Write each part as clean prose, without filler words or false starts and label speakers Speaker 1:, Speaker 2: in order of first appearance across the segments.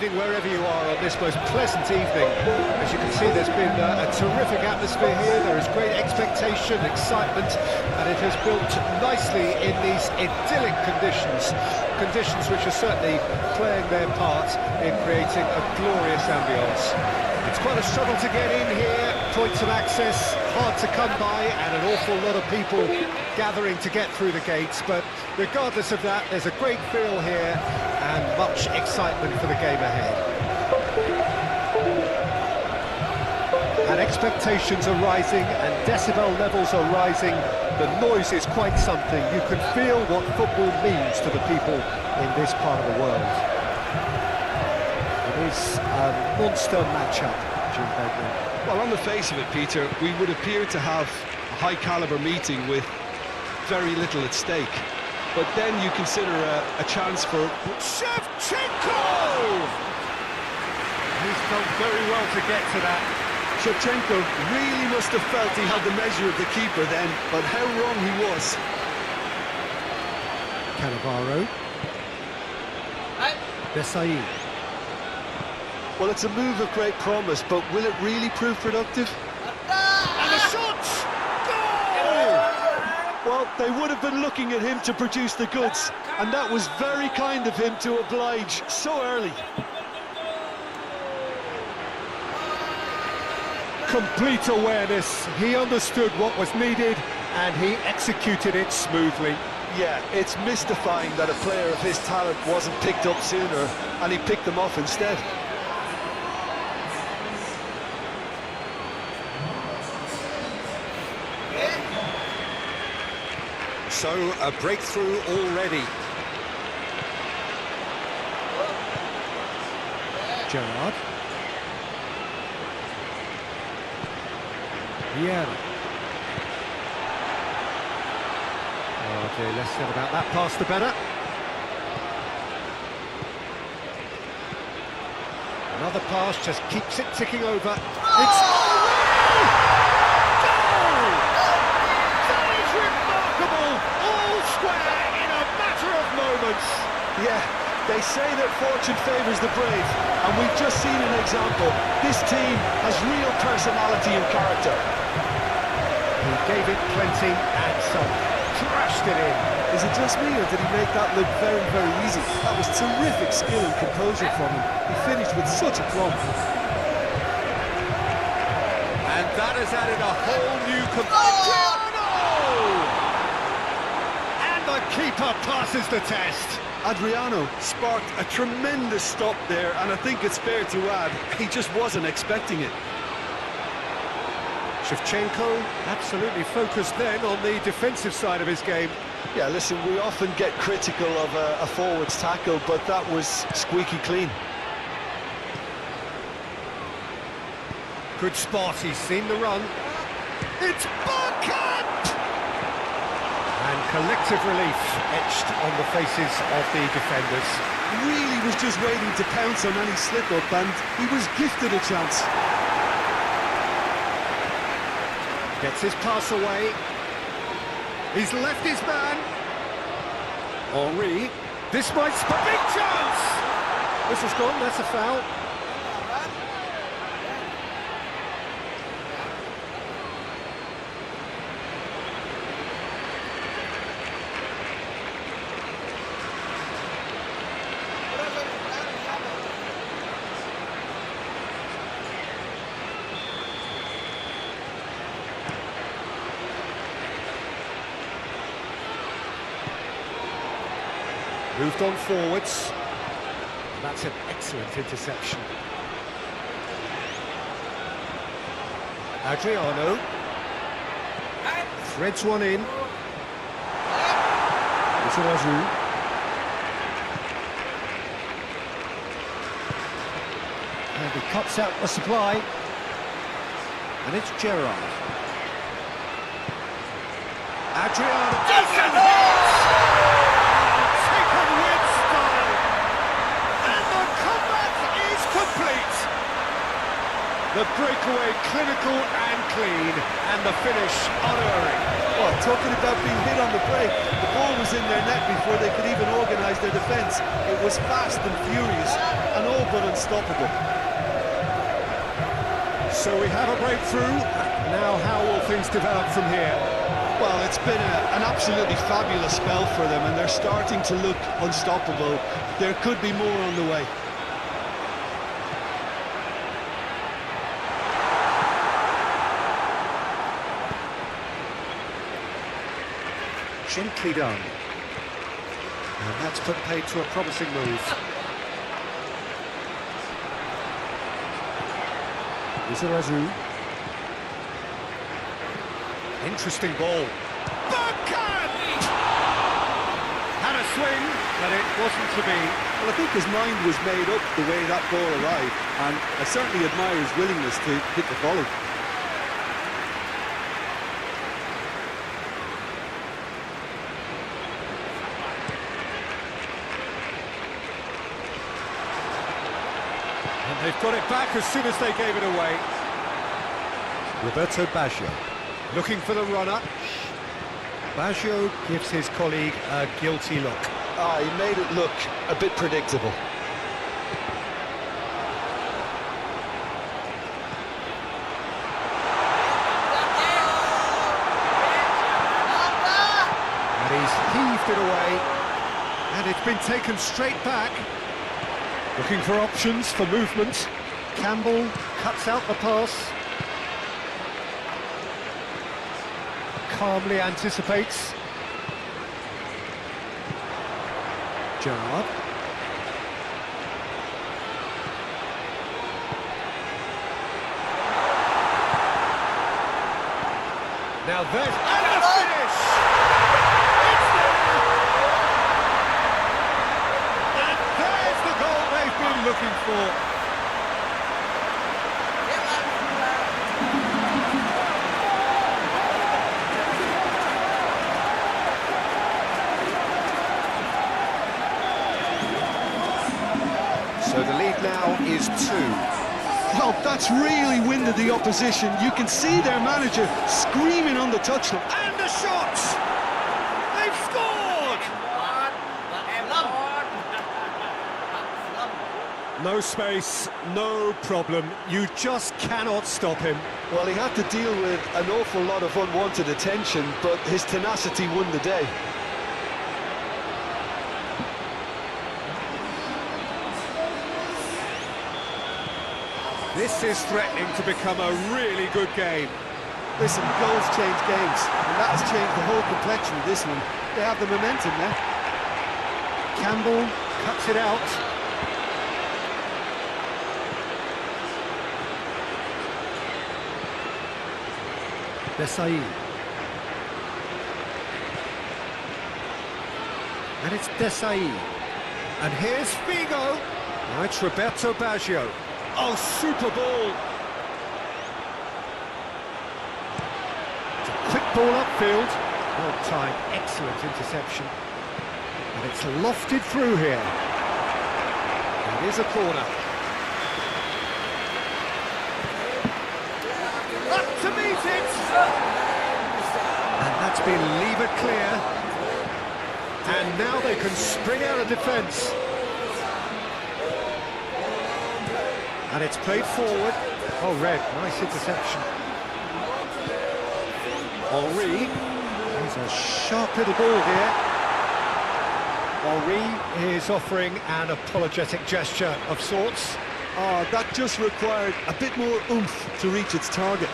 Speaker 1: evening wherever you are on this most pleasant evening. As you can see, there's been a terrific atmosphere here. There is great expectation, excitement, and it has built nicely in these idyllic conditions. Conditions which are certainly playing their part in creating a glorious ambience. It's quite a struggle to get in here, points of access hard to come by, and an awful lot of people gathering to get through the gates, but regardless of that, there's a great feel here and much excitement for the game ahead. And expectations are rising and decibel levels are rising. The noise is quite something. You can feel what football means to the people in this part of the world. It is a monster matchup, Jim Beglin.
Speaker 2: Well, on the face of it, Peter, we would appear to have a high-caliber meeting with very little at stake. But then you consider a chance for
Speaker 1: Shevchenko! He's done very well to get to that.
Speaker 2: Shevchenko really must have felt he had the measure of the keeper then, but how wrong he was.
Speaker 1: Cannavaro. Desailly.
Speaker 2: Well, it's a move of great promise, but will it really prove productive?
Speaker 1: And the shot! Goal!
Speaker 2: Well, they would have been looking at him to produce the goods, and that was very kind of him to oblige so early.
Speaker 1: Complete awareness. He understood what was needed, and he executed it smoothly.
Speaker 2: Yeah, it's mystifying that a player of his talent wasn't picked up sooner, and he picked them off instead.
Speaker 1: So, a breakthrough already. Gerrard. Vieira. Oh dear, less said about that pass the better. Another pass just keeps it ticking over. It's goal! That is remarkable! All square in a matter of moments.
Speaker 2: Yeah, they say that fortune favours the brave, and we've just seen an example. This team has real personality and character.
Speaker 1: He gave it plenty and some. Crashed it in.
Speaker 2: Is it just me, or did he make that look very, very easy? That was terrific skill and composure from him. He finished with such aplomb.
Speaker 1: And that has added a whole new Adriano! And the keeper passes the test.
Speaker 2: Adriano sparked a tremendous stop there, and I think it's fair to add, he just wasn't expecting it.
Speaker 1: Shevchenko absolutely focused then on the defensive side of his game.
Speaker 2: Yeah, listen, we often get critical of a forward's tackle, but that was squeaky clean.
Speaker 1: Good spot, he's seen the run. It's Bergkamp! And collective relief etched on the faces of the defenders.
Speaker 2: Really was just waiting to pounce on any slip-up, and he was gifted a chance.
Speaker 1: Gets his pass away. He's left his man. Henry. This might spot. Big chance! This has gone, that's a foul. Moved on forwards. That's an excellent interception. Adriano. Threads one in. Lizarazu. And he cuts out the supply. And it's Gerrard. Adriano. Decent hit! The breakaway clinical and clean, and the finish unerring.
Speaker 2: Well, talking about being hit on the break, the ball was in their net before they could even organise their defence. It was fast and furious, and all but unstoppable.
Speaker 1: So we have a breakthrough. Now how will things develop from here?
Speaker 2: Well, it's been an absolutely fabulous spell for them, and they're starting to look unstoppable. There could be more on the way.
Speaker 1: Gently done. And that's put paid to a promising move. Lizarazu. Interesting ball. Backhand! Had a swing, but it wasn't to be.
Speaker 2: Well, I think his mind was made up the way that ball arrived, and I certainly admire his willingness to hit the volley.
Speaker 1: And they've got it back as soon as they gave it away. Roberto Baggio looking for the runner. Baggio gives his colleague a guilty look.
Speaker 2: He made it look a bit predictable.
Speaker 1: And he's heaved it away. And it's been taken straight back. Looking for options for movement. Campbell cuts out the pass. Calmly anticipates. Gerrard. Now there's... And the finish! It's there! And there's the goal they've been looking for. So the lead now is 2.
Speaker 2: Well, that's really winded the opposition. You can see their manager screaming on the touchline.
Speaker 1: And the shot! They've scored! No space, no problem. You just cannot stop him.
Speaker 2: Well, he had to deal with an awful lot of unwanted attention, but his tenacity won the day.
Speaker 1: This is threatening to become a really good game.
Speaker 2: Listen, goals change games, and that has changed the whole complexion of this one. They have the momentum now.
Speaker 1: Campbell cuts it out. Desai. And it's Desai. And here's Figo. Now it's Roberto Baggio. Oh, super ball. It's a quick ball upfield. Well timed, excellent interception. And it's lofted through here. And here's a corner. Up to meet it! And that's been levered clear. And now they can spring out of defence. And it's played forward. Oh, Red, nice interception. Henry, he's a sharp little ball here. Henry is offering an apologetic gesture of sorts.
Speaker 2: Oh, that just required a bit more oomph to reach its target.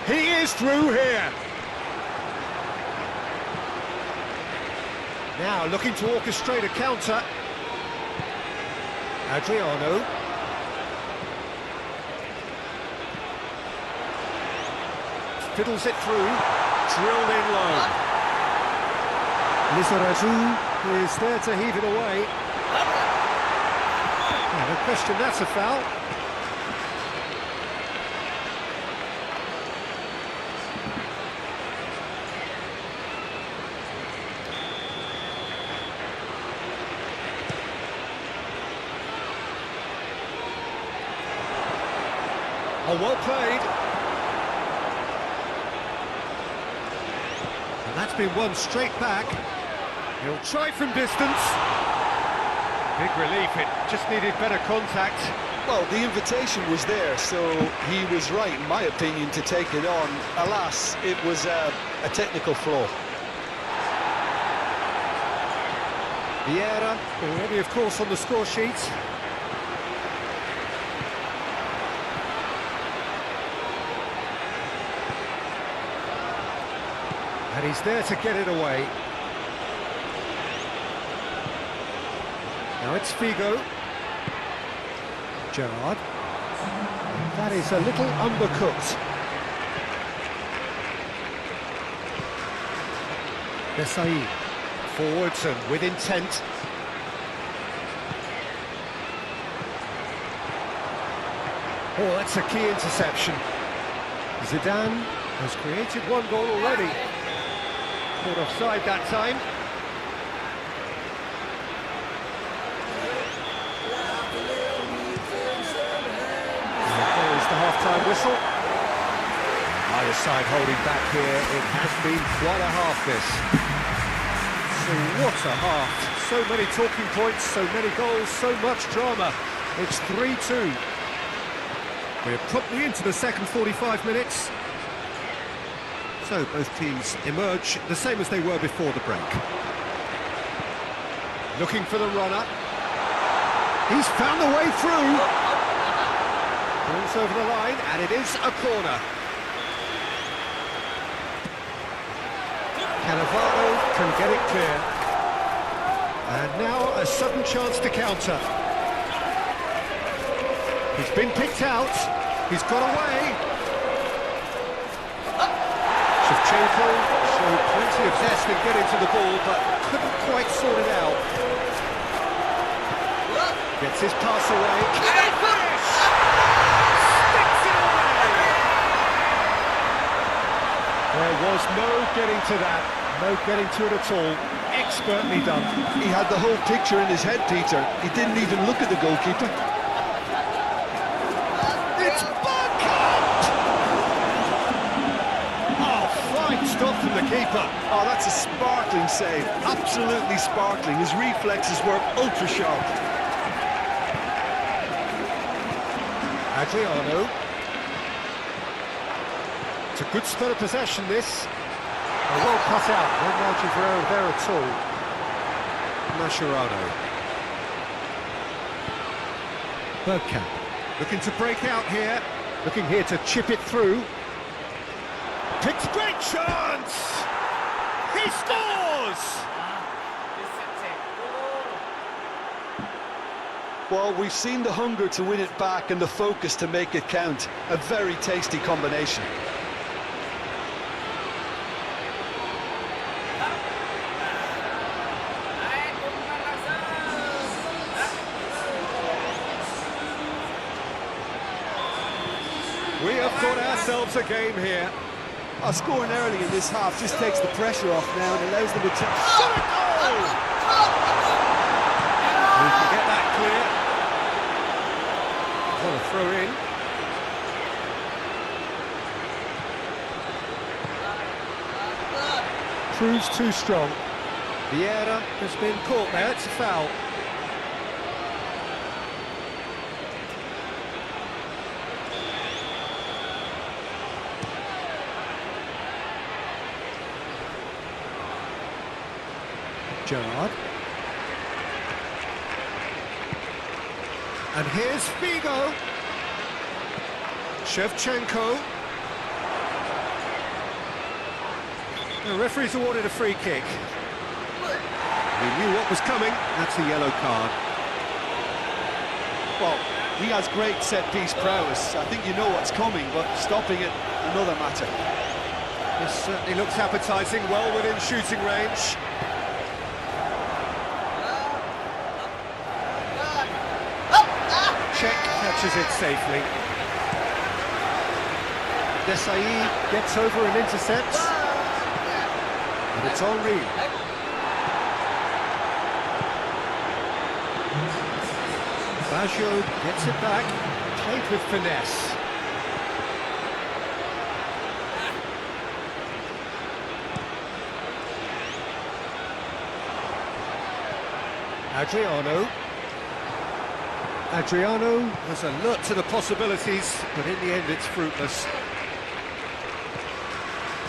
Speaker 1: He is through here. Now looking to orchestrate a counter. Adriano. Fiddles it through. Drilled in low. Lizarazu is there to heave it away. No question, that's a foul. Oh, well played. And that's been won straight back. He'll try from distance. Big relief, it just needed better contact.
Speaker 2: Well, the invitation was there, so he was right, in my opinion, to take it on. Alas, it was a technical flaw.
Speaker 1: Vieira, already, of course, on the score sheet. And he's there to get it away. Now it's Figo. Gerrard. That is a little undercooked. Desai. Forwards and with intent. Oh, that's a key interception. Zidane has created one goal already. Caught offside that time. The half-time whistle. Either side holding back here. It has been quite a half, this. So what a half. So many talking points, so many goals, so much drama. It's 3-2. We're promptly into the second 45 minutes. So both teams emerge the same as they were before the break. Looking for the runner. He's found the way through. Ball's over the line, and it is a corner. Cannavaro can get it clear. And now a sudden chance to counter. He's been picked out. He's got away. Shevchenko showed plenty of zest in getting to the ball, but couldn't quite sort it out. Gets his pass away. Can he finish? Sticks it away! There was no getting to that. No getting to it at all. Expertly done.
Speaker 2: He had the whole picture in his head, Peter. He didn't even look at the goalkeeper.
Speaker 1: It's Bergkamp! Oh, fine stop from the keeper.
Speaker 2: Oh, that's a sparkling save. Absolutely sparkling. His reflexes were ultra sharp.
Speaker 1: Adriano. It's a good spell of possession, this. Oh, well cut out. No margin for error there at all. Mascherano. Bergkamp. Looking to break out here. Looking here to chip it through. Picks great chance! He scores!
Speaker 2: Well, we've seen the hunger to win it back and the focus to make it count. A very tasty combination.
Speaker 1: We have got ourselves a game here.
Speaker 2: Scoring early in this half just takes the pressure off now and allows them to...
Speaker 1: We can get that clear. What a throw in. Proves too strong. Vieira has been caught there, it's a foul. Gerrard. And here's Figo. Shevchenko. The referee's awarded a free kick. He knew what was coming. That's a yellow card.
Speaker 2: Well, he has great set-piece prowess. I think you know what's coming, but stopping it, another matter.
Speaker 1: This certainly looks appetising, well within shooting range. Check catches it safely. Desai gets over and intercepts. And it's Henry. Baggio gets it back, played with finesse. Adriano was alert to the possibilities, but in the end it's fruitless.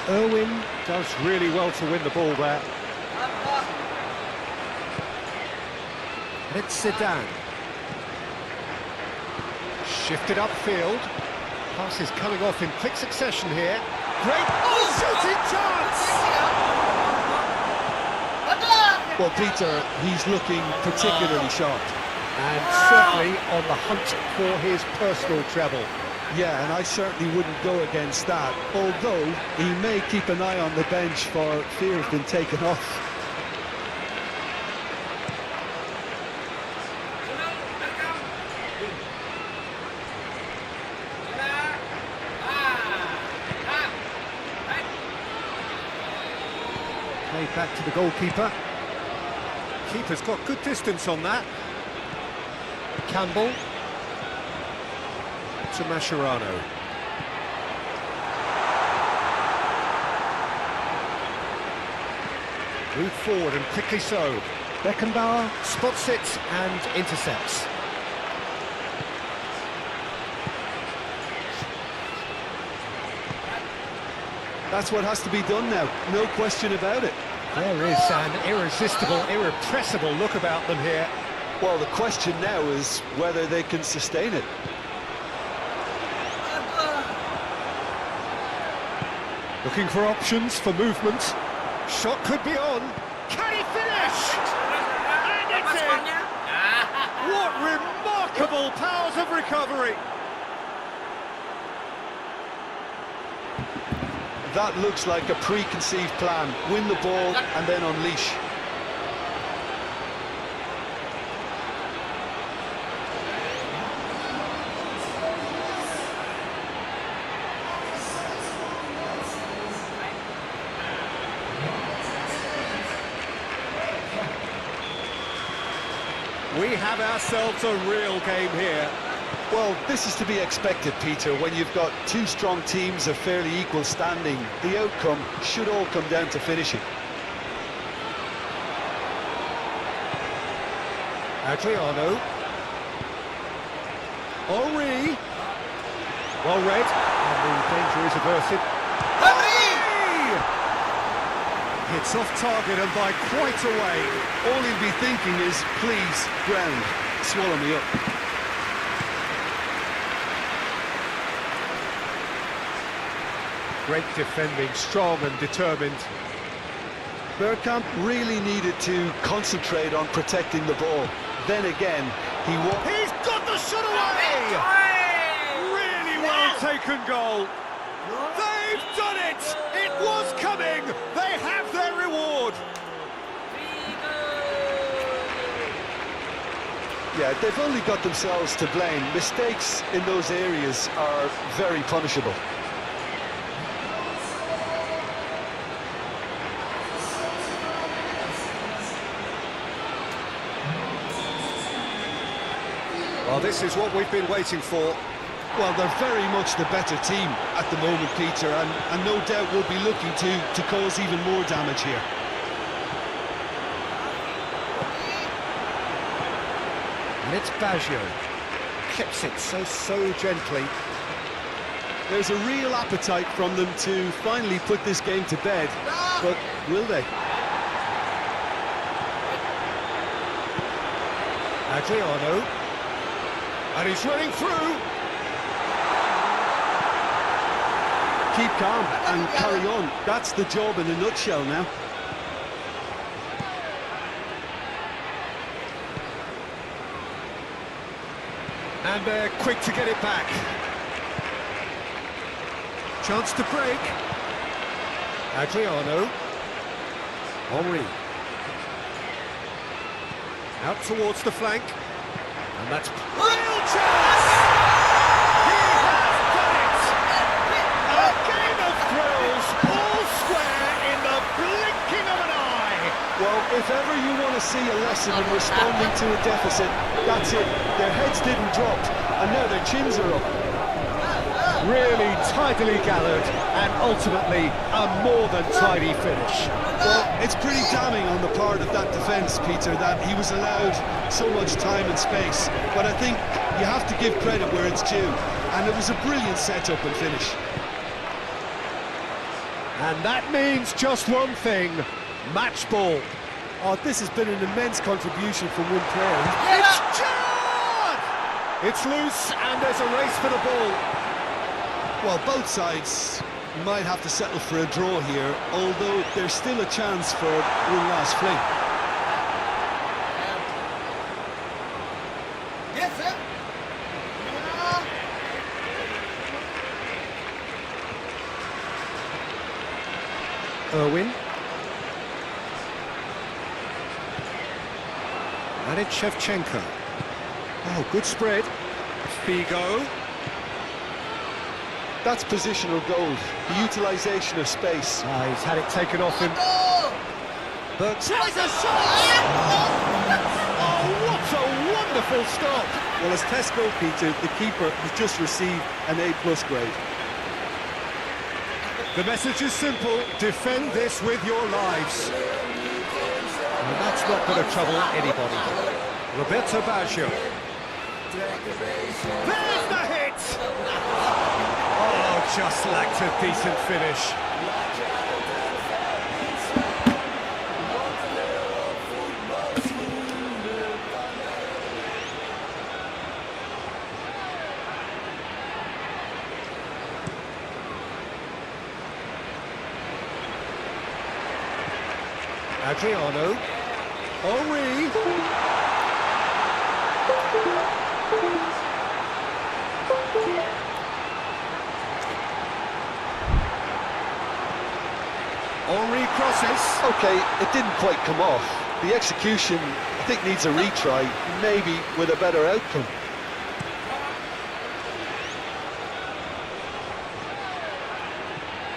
Speaker 1: Irwin does really well to win the ball there. It's Zidane. Shifted upfield. Pass is coming off in quick succession here. Great shooting chance!
Speaker 2: Well, Peter, he's looking particularly sharp.
Speaker 1: And certainly on the hunt for his personal treble.
Speaker 2: Yeah, and I certainly wouldn't go against that, although he may keep an eye on the bench for fear of being taken off.
Speaker 1: Played back to the goalkeeper. Keeper's got good distance on that. Campbell to Mascherano. Moved forward and quickly so. Beckenbauer spots it and intercepts.
Speaker 2: That's what has to be done now, no question about it.
Speaker 1: There is an irresistible, irrepressible look about them here.
Speaker 2: Well, the question now is whether they can sustain it.
Speaker 1: Looking for options for movement. Shot could be on. Can he finish? And it's in! What remarkable powers of recovery!
Speaker 2: That looks like a preconceived plan. Win the ball and then unleash.
Speaker 1: We have ourselves a real game here.
Speaker 2: Well, this is to be expected, Peter, when you've got two strong teams of fairly equal standing. The outcome should all come down to finishing.
Speaker 1: Adriano. Henry. Well read, and the danger is averted. Henry! Hits off target and by quite a way.
Speaker 2: All he'll be thinking is, please, ground, swallow me up.
Speaker 1: Great defending, strong and determined.
Speaker 2: Bergkamp really needed to concentrate on protecting the ball. Then again,
Speaker 1: He's got the shot away! Really well taken goal. They've done it! It was coming! They have their reward!
Speaker 2: Yeah, they've only got themselves to blame. Mistakes in those areas are very punishable.
Speaker 1: Well, this is what we've been waiting for.
Speaker 2: Well, they're very much the better team at the moment, Peter, and no doubt will be looking to cause even more damage here.
Speaker 1: And it's Baggio. Clips it so gently.
Speaker 2: There's a real appetite from them to finally put this game to bed, but will they?
Speaker 1: Adriano. And he's running through.
Speaker 2: Keep calm and carry on. That's the job in a nutshell now.
Speaker 1: And they're quick to get it back. Chance to break. Adriano. Henry. Out towards the flank. And that's real chance! He has done it! A game of thrills, all square in the blinking of an eye!
Speaker 2: Well, if ever you want to see a lesson in responding to a deficit, that's it. Their heads didn't drop, and now their chins are up.
Speaker 1: Really tidily gathered, and ultimately a more than tidy finish.
Speaker 2: Well, it's pretty damning on the part of that defence, Peter, that he was allowed so much time and space. But I think you have to give credit where it's due, and it was a brilliant setup and finish.
Speaker 1: And that means just one thing, match ball.
Speaker 3: Oh, this has been an immense contribution from one player.
Speaker 1: It's Gerrard! It's loose, and there's a race for the ball.
Speaker 2: Well, both sides might have to settle for a draw here, although there's still a chance for one last fling.
Speaker 4: Yes, sir.
Speaker 1: Irwin. And it's Shevchenko. Oh, good spread. Figo.
Speaker 2: That's positional goal, the utilisation of space.
Speaker 1: Ah, he's had it taken off him. But tries a shot! Oh, what a wonderful stop!
Speaker 3: Well, as test goal, Peter, the keeper has just received an A+ grade.
Speaker 1: The message is simple, defend this with your lives. And that's not going to trouble anybody. Roberto Baggio. There's the hit! Oh, just lacked a decent finish. Adriano. Henry. Henry crosses.
Speaker 2: OK, it didn't quite come off. The execution, I think, needs a retry, maybe with a better outcome.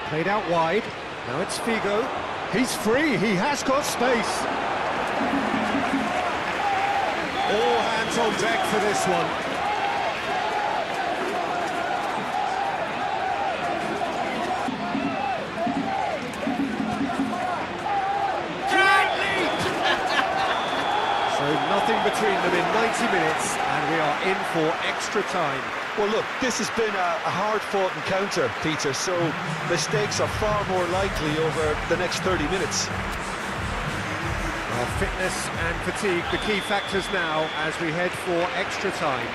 Speaker 1: Played out wide. Now it's Figo. He's free, he has got space. All hands on deck for this one. Great lead! So nothing between them in 90 minutes, and we are in for extra time.
Speaker 2: Well, look, this has been a hard-fought encounter, Peter, so mistakes are far more likely over the next 30 minutes.
Speaker 1: Well, fitness and fatigue, the key factors now as we head for extra time.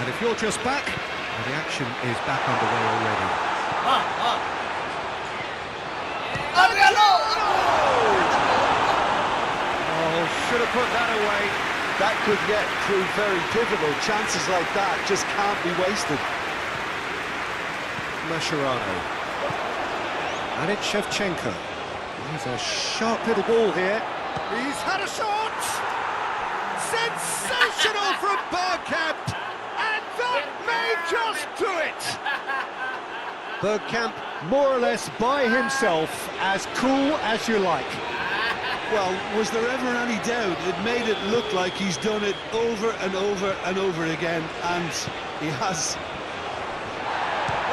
Speaker 1: And if you're just back, well, the action is back underway already.
Speaker 4: Adriano!
Speaker 1: Oh, should have put that away.
Speaker 2: That could yet prove very pivotal. Chances like that just can't be wasted.
Speaker 1: Mascherano. And it's Shevchenko. He's a sharp little ball here. He's had a shot! Sensational from Bergkamp! And that may just do it! Bergkamp, more or less by himself, as cool as you like.
Speaker 2: Well, was there ever any doubt? It made it look like he's done it over and over and over again, and he has.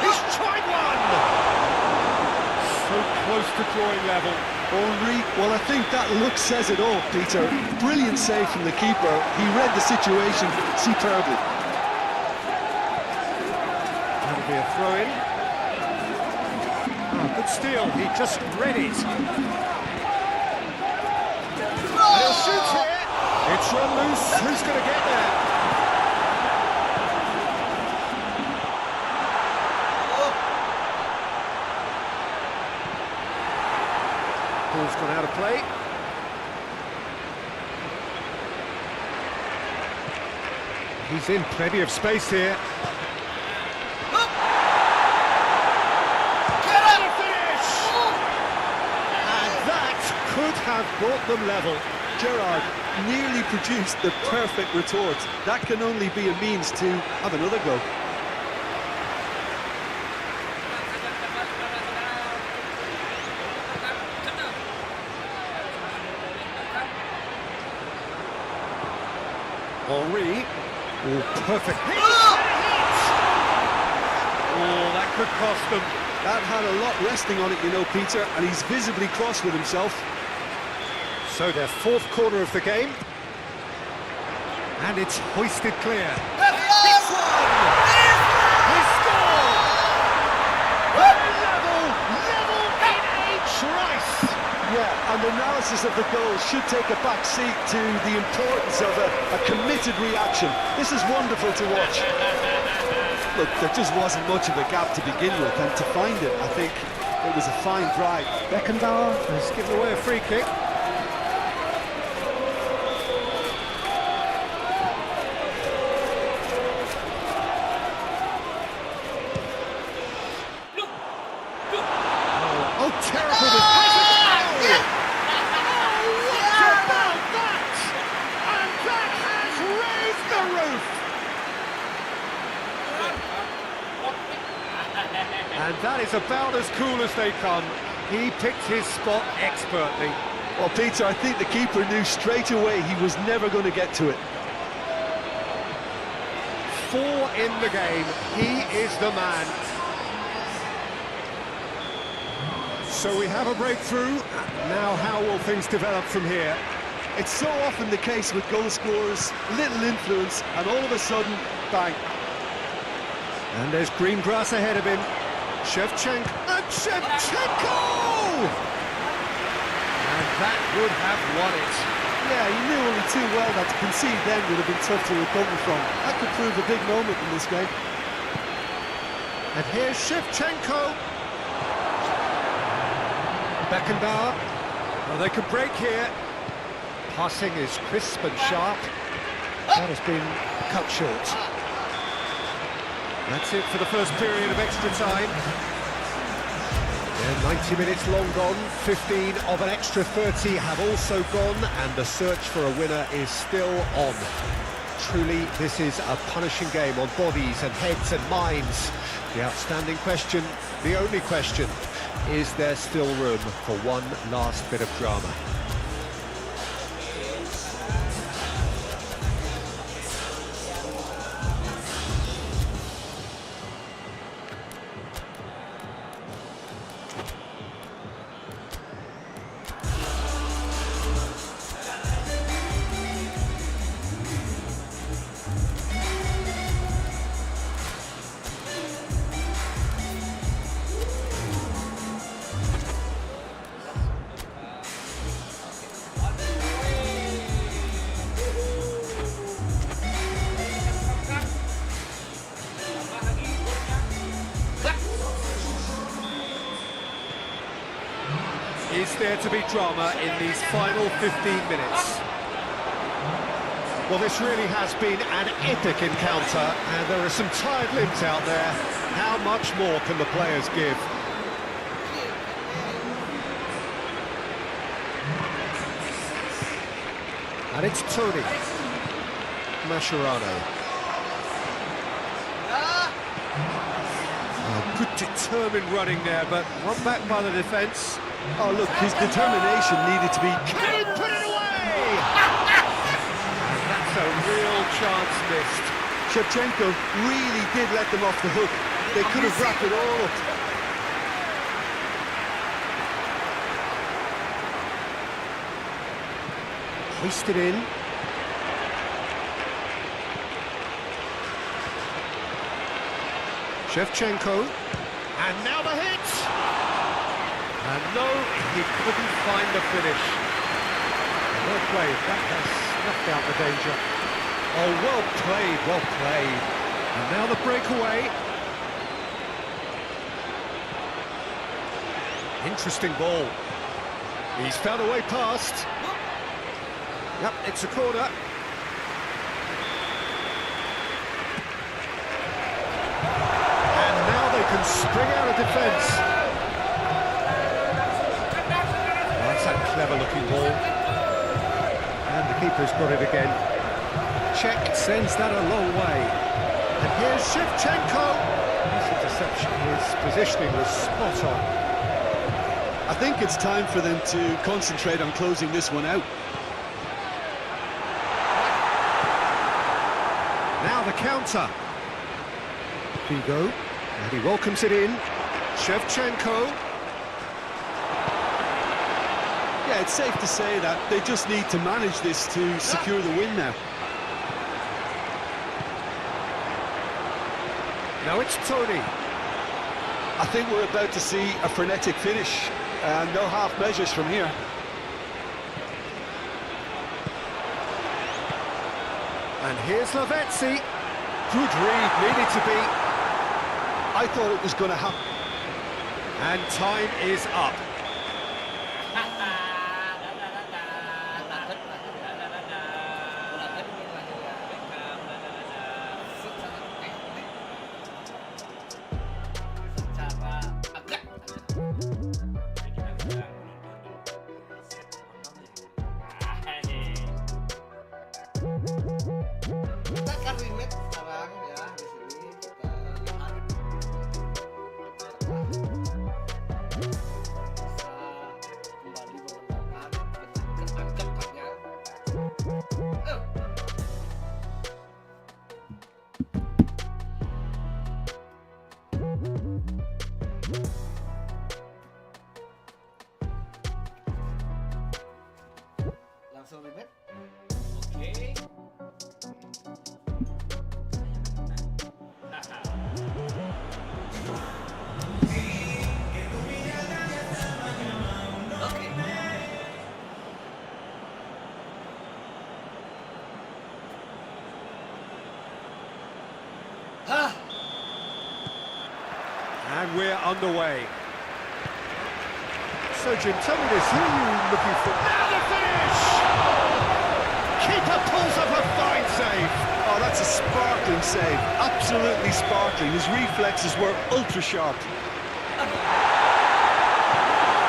Speaker 1: He's tried one! So close to drawing level.
Speaker 2: Henry, well, I think that look says it all, Peter. Brilliant save from the keeper. He read the situation superbly.
Speaker 1: That'll be a throw-in. Oh, good steal. He just read it. He'll shoot here. It's run loose. Who's going to get there? Ball's gone out of play. He's in plenty of space here. And a finish! And that could have brought them level.
Speaker 3: Gerrard nearly produced the perfect retort. That can only be a means to have another go.
Speaker 1: Henry. Oh, perfect. that could cost them.
Speaker 3: That had a lot resting on it, you know, Peter, and he's visibly cross with himself.
Speaker 1: So their fourth corner of the game. And it's hoisted clear.
Speaker 4: This
Speaker 1: one! He scored! Level in H. Rice!
Speaker 3: Yeah, and the analysis of the goal should take a back seat to the importance of a committed reaction. This is wonderful to watch. Look, there just wasn't much of a gap to begin with, and to find it, I think it was a fine drive.
Speaker 1: Beckenbauer has given away a free kick. Oh, terrible dispossession! Oh, what about that? And that has raised the roof! And that is about as cool as they come. He picked his spot expertly.
Speaker 3: Well, Peter, I think the keeper knew straight away he was never going to get to it.
Speaker 1: 4 in the game. He is the man. So we have a breakthrough. Now how will things develop from here?
Speaker 3: It's so often the case with goal scorers, little influence, and all of a sudden, bang.
Speaker 1: And there's green grass ahead of him. Shevchenko, and Shevchenko! And that would have won it.
Speaker 3: Yeah, he knew only too well that to concede then would have been tough to recover from. That could prove a big moment in this game.
Speaker 1: And here's Shevchenko. Beckenbauer. Well, they could break here. Passing is crisp and sharp. That has been cut short. That's it for the first period of extra time. Yeah, 90 minutes long gone, 15 of an extra 30 have also gone, and the search for a winner is still on. Truly, this is a punishing game on bodies and heads and minds. The outstanding question, the only question, is there still room for one last bit of drama? Is there to be drama in these final 15 minutes? Well, this really has been an epic encounter, and there are some tired limbs out there. How much more can the players give? And it's Tony Mascherano. Oh, good determined running there, but run back by the defence.
Speaker 3: Oh, look, his determination needed to be...
Speaker 1: Can he put it away? And that's a real chance missed.
Speaker 3: Shevchenko really did let them off the hook. They could have wrapped it all up.
Speaker 1: Hoisted in. Shevchenko. And now the hit! And no, he couldn't find the finish. Well played, that has snuffed out the danger. Oh, well played, well played. And now the breakaway. Interesting ball. He's found a way past. Yep, it's a corner. And now they can spring out of defence. That's a clever-looking ball. And the keeper's got it again. Czech sends that a long way. And here's Shevchenko. His interception, his positioning was spot on.
Speaker 3: I think it's time for them to concentrate on closing this one out.
Speaker 1: Now the counter. Figo. And he welcomes it in. Shevchenko.
Speaker 2: Yeah, it's safe to say that they just need to manage this to secure the win now.
Speaker 1: Now it's Tony.
Speaker 3: I think we're about to see a frenetic finish, and no half measures from here.
Speaker 1: And here's Lavezzi. Good read, needed to be.
Speaker 3: I thought it was going to happen.
Speaker 1: And time is up.
Speaker 4: Kita akan rematch sekarang ya, di sini kita lihat bisa kembali mengembangkan dengan keangkatannya. Langsung rematch. Oke.
Speaker 1: And we're underway. So Jim, tell me this, who are you looking for? Now the finish! Keeper pulls up a fine save.
Speaker 3: Oh, that's a sparkling save. Absolutely sparkling. His reflexes were ultra sharp.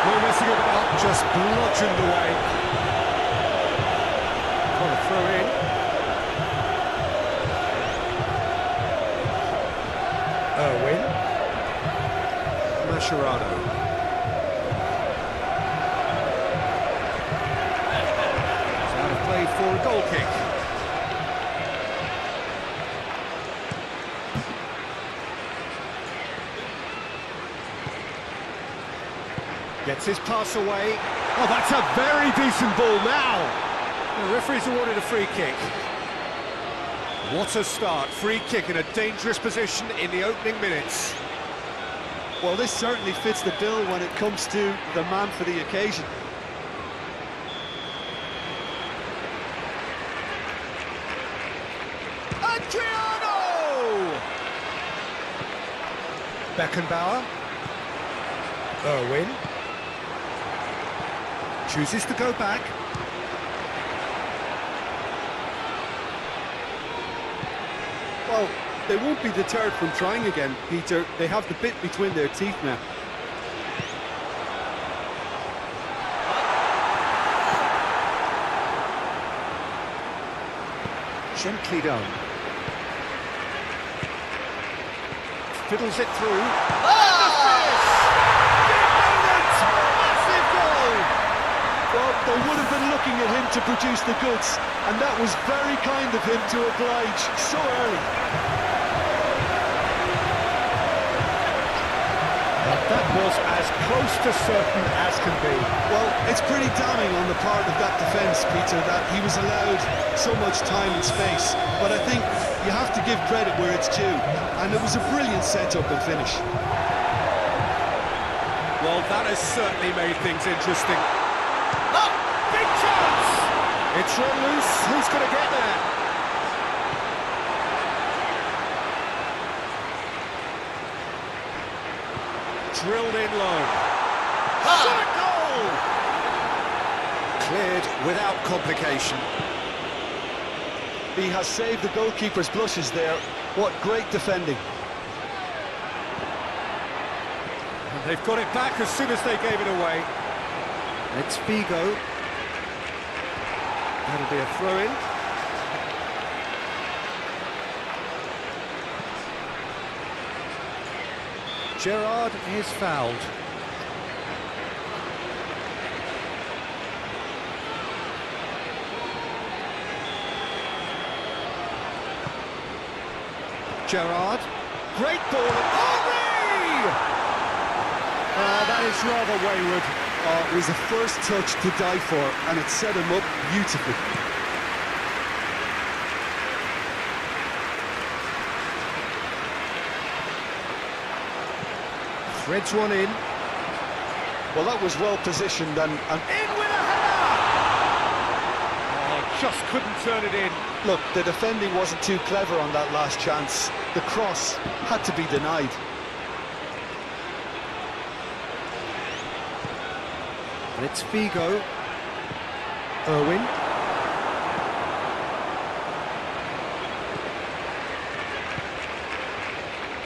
Speaker 1: No messing about, just bludgeoned away. Got a throw in. Irwin. Mascherano. It's out of play for a goal kick. Gets his pass away. Oh, that's a very decent ball now. The referee's awarded a free kick. What a start. Free kick in a dangerous position in the opening minutes.
Speaker 3: Well, this certainly fits the bill when it comes to the man for the occasion.
Speaker 1: Adriano! Beckenbauer. Irwin. Chooses to go back.
Speaker 3: Well, they won't be deterred from trying again, Peter. They have the bit between their teeth now.
Speaker 1: Gently done. Fiddles it through. Massive goal!
Speaker 3: Well, they would have been looking at him to produce the goods, and that was very kind of him to oblige so early.
Speaker 1: That was as close to certain as can be.
Speaker 2: Well, it's pretty damning on the part of that defence, Peter, that he was allowed so much time and space. But I think you have to give credit where it's due, and it was a brilliant set-up and finish.
Speaker 1: Well, that has certainly made things interesting. Oh, big chance! It's run loose. Who's going to get there? Drilled in low. Shot goal! Cleared without complication.
Speaker 3: He has saved the goalkeeper's blushes there. What great defending.
Speaker 1: And they've got it back as soon as they gave it away. It's Figo. That'll be a throw-in. Gerrard is fouled. Gerrard, great ball. Oh, that is rather wayward.
Speaker 3: Oh, it was the first touch to die for, and it set him up beautifully.
Speaker 1: Threads one in.
Speaker 3: Well, that was well positioned and
Speaker 1: In with a header! Oh, just couldn't turn it in.
Speaker 3: look, the defending wasn't too clever on that last chance. The cross had to be denied.
Speaker 1: It's Figo. Irwin.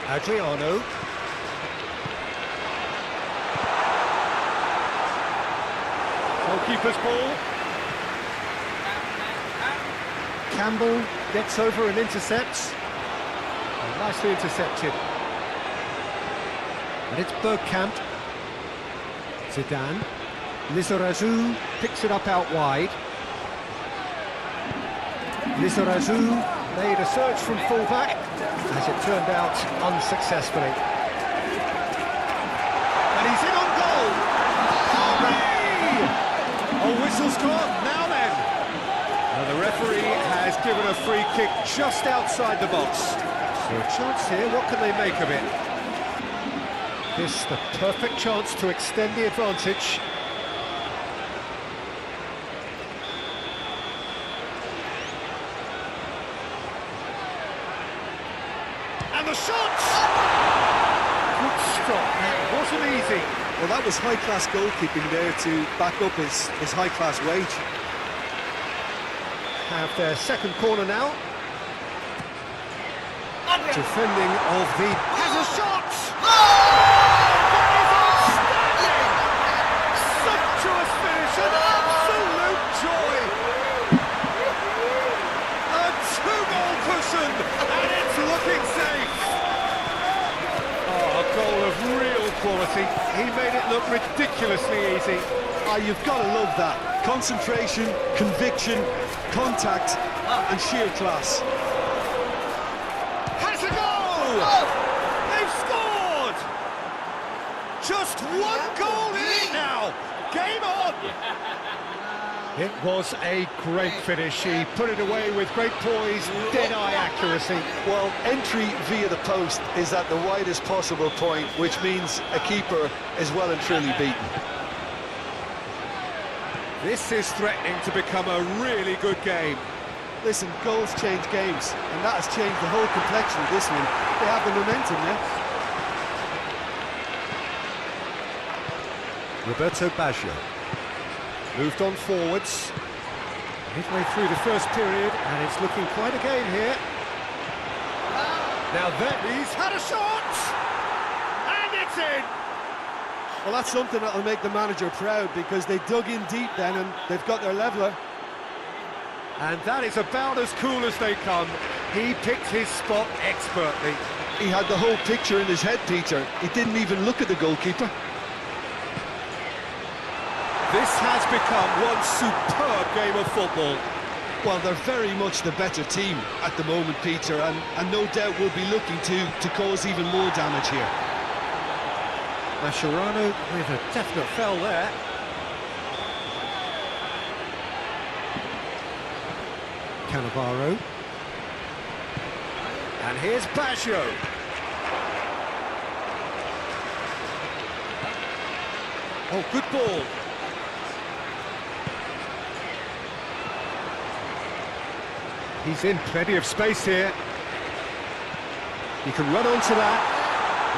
Speaker 1: Adriano. Goalkeeper's ball. Campbell gets over and intercepts. Oh, nicely intercepted. And it's Bergkamp. Zidane. Lizarazu picks it up out wide. Lizarazu made a surge from fullback, as it turned out unsuccessfully. And he's in on goal! Henry! Oh, whistle's gone, now then! Well, the referee has given a free kick just outside the box. So a chance here, what can they make of it? This the perfect chance to extend the advantage. And the shot! Good stop, that wasn't easy.
Speaker 3: Well, that was high-class goalkeeping there to back up his high-class wage.
Speaker 1: Have their second corner now. Defending of the... Has a shot! That is outstanding! Sumptuous finish, an absolute joy! A two-goal cushion, and it's looking safe! Oh, a goal of real quality. He made it look ridiculously easy.
Speaker 3: Ah, you've got to love that. Concentration, conviction, contact, and sheer class.
Speaker 1: Has a goal! They've scored! Just one goal in it now! Game on! It was a great finish. He put it away with great poise, dead-eye accuracy.
Speaker 3: Well, entry via the post is at the widest possible point, which means a keeper is well and truly beaten.
Speaker 1: This is threatening to become a really good game.
Speaker 3: Listen, goals change games, and that has changed the whole complexion of this one. They have the momentum now.
Speaker 1: Roberto Baggio moved on forwards. Midway through the first period, and it's looking quite a game here. Now then, he's had a shot! And it's in!
Speaker 3: Well, that's something that'll make the manager proud, because they dug in deep then, and they've got their leveller.
Speaker 1: And that is about as cool as they come. He picked his spot expertly.
Speaker 3: He had the whole picture in his head, Peter. He didn't even look at the goalkeeper.
Speaker 1: This has become one superb game of football.
Speaker 3: Well, they're very much the better team at the moment, Peter, and no doubt will be looking to cause even more damage here.
Speaker 1: Mascherano with a definite foul there. Cannavaro. And here's Baggio. Oh, good ball. He's in plenty of space here. He can run onto that.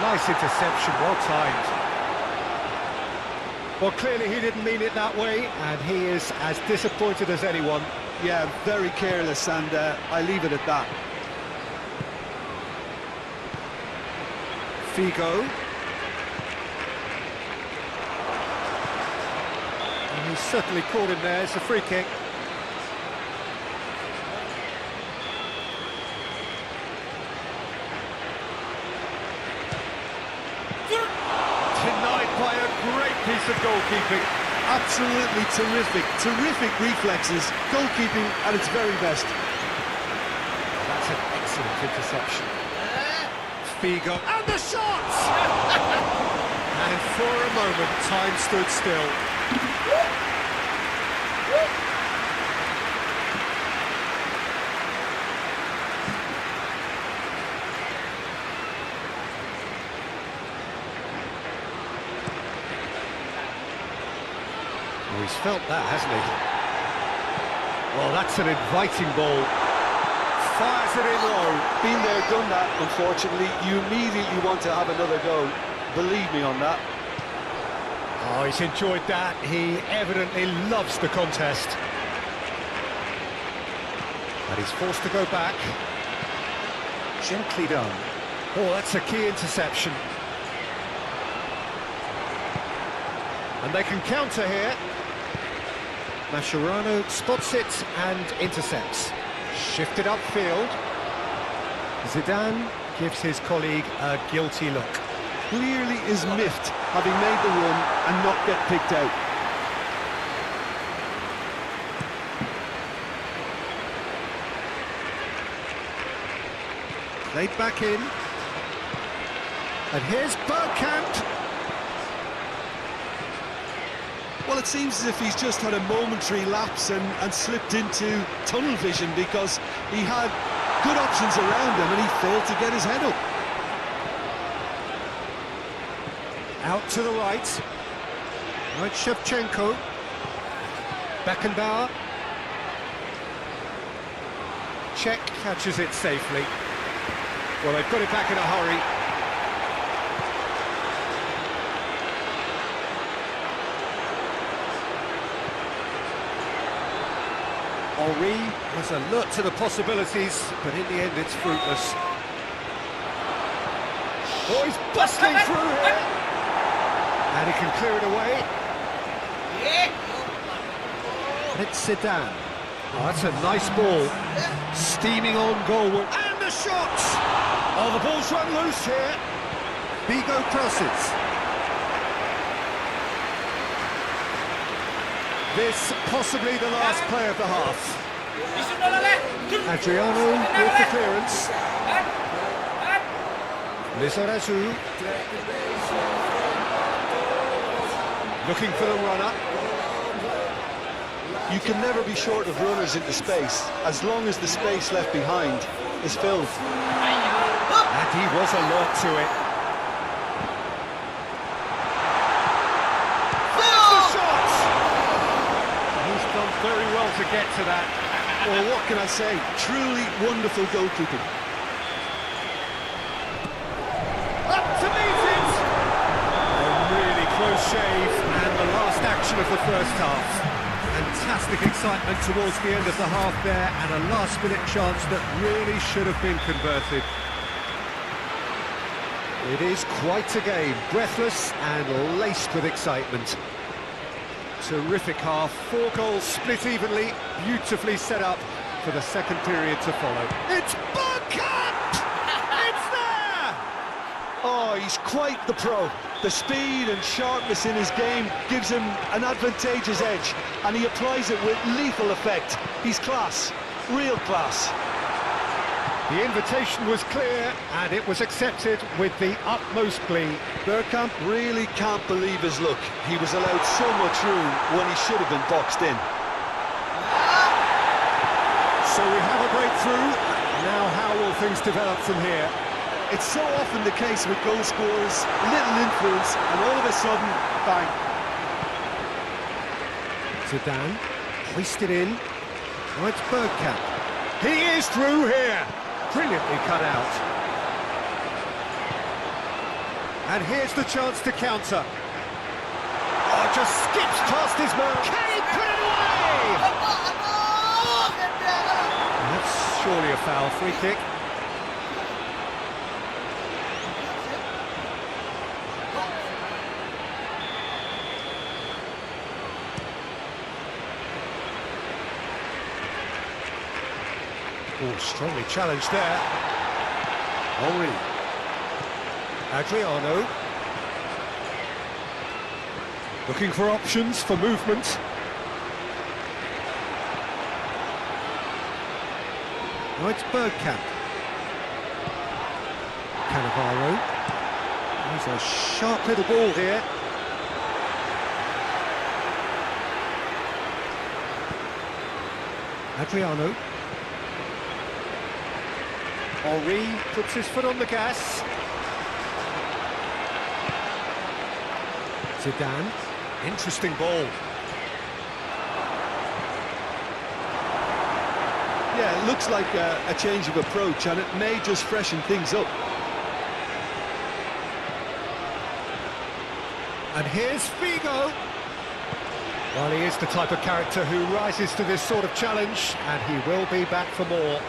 Speaker 1: Nice interception, well timed. Well, clearly he didn't mean it that way, and he is as disappointed as anyone.
Speaker 3: Yeah, very careless, and I leave it at that.
Speaker 1: Figo. And he's certainly caught him there. It's a free kick. Denied by a great piece of goalkeeping.
Speaker 3: Absolutely terrific, terrific reflexes, goalkeeping at its very best.
Speaker 1: That's an excellent interception. Figo, and the shot! And for a moment, time stood still. Well, he's felt that, hasn't he? Well, that's an inviting ball. Fires it in low.
Speaker 3: Been there, done that, unfortunately. You immediately want to have another go. Believe me on that.
Speaker 1: Oh, he's enjoyed that. He evidently loves the contest. And he's forced to go back. Gently done. Oh, that's a key interception. And they can counter here. Mascherano spots it and intercepts. Shifted upfield. Zidane gives his colleague a guilty look.
Speaker 3: Clearly is miffed, having made the run and not get picked out.
Speaker 1: Played back in. And here's Bergkamp.
Speaker 2: Well, it seems as if he's just had a momentary lapse and slipped into tunnel vision, because he had good options around him and he failed to get his head up.
Speaker 1: Out to the right. Right, Shevchenko. Beckenbauer. Czech catches it safely. Well, they've got it back in a hurry. Henry was alert to the possibilities, but in the end it's fruitless. Oh, he's bustling through here! And he can clear it away. And it's Zidane. Oh, that's a nice ball. Steaming on goalward. And the shot! Oh, the ball's run loose here. Bigo crosses. This possibly the last play of the half. Adriano with the clearance. Lizarazu looking for the runner.
Speaker 3: You can never be short of runners into space, as long as the space left behind is filled.
Speaker 1: And he was alert to it. Very well to get to that.
Speaker 2: Well, what can I say? Truly wonderful goalkeeping.
Speaker 1: Up to meet it! A really close shave, and the last action of the first half. Fantastic excitement towards the end of the half there, and a last-minute chance that really should have been converted. It is quite a game, breathless and laced with excitement. Terrific half, 4 goals split evenly, beautifully set up for the second period to follow. It's Bergkamp! It's there!
Speaker 3: Oh, he's quite the pro. The speed and sharpness in his game gives him an advantageous edge, and he applies it with lethal effect. He's class, real class.
Speaker 1: The invitation was clear, and it was accepted with the utmost glee.
Speaker 3: Bergkamp really can't believe his luck. He was allowed so much room when he should have been boxed in.
Speaker 1: So we have a breakthrough. Now how will things develop from here?
Speaker 2: It's so often the case with goal scorers, little influence, and all of a sudden, bang.
Speaker 1: Zidane, hoisted in. Oh, it's Bergkamp. He is through here. Brilliantly cut out. And here's the chance to counter. Oh, just skips past his man. Can he put it away? That's surely a foul. Free kick. Oh, strongly challenged there. Henry. Adriano. Looking for options for movement. Oh, it's Bergkamp. Cannavaro. He's a sharp little ball here. Adriano. Henri puts his foot on the gas. Zidane. Interesting ball.
Speaker 2: Yeah, it looks like a change of approach, and it may just freshen things up.
Speaker 1: And here's Figo. Well, he is the type of character who rises to this sort of challenge, and he will be back for more.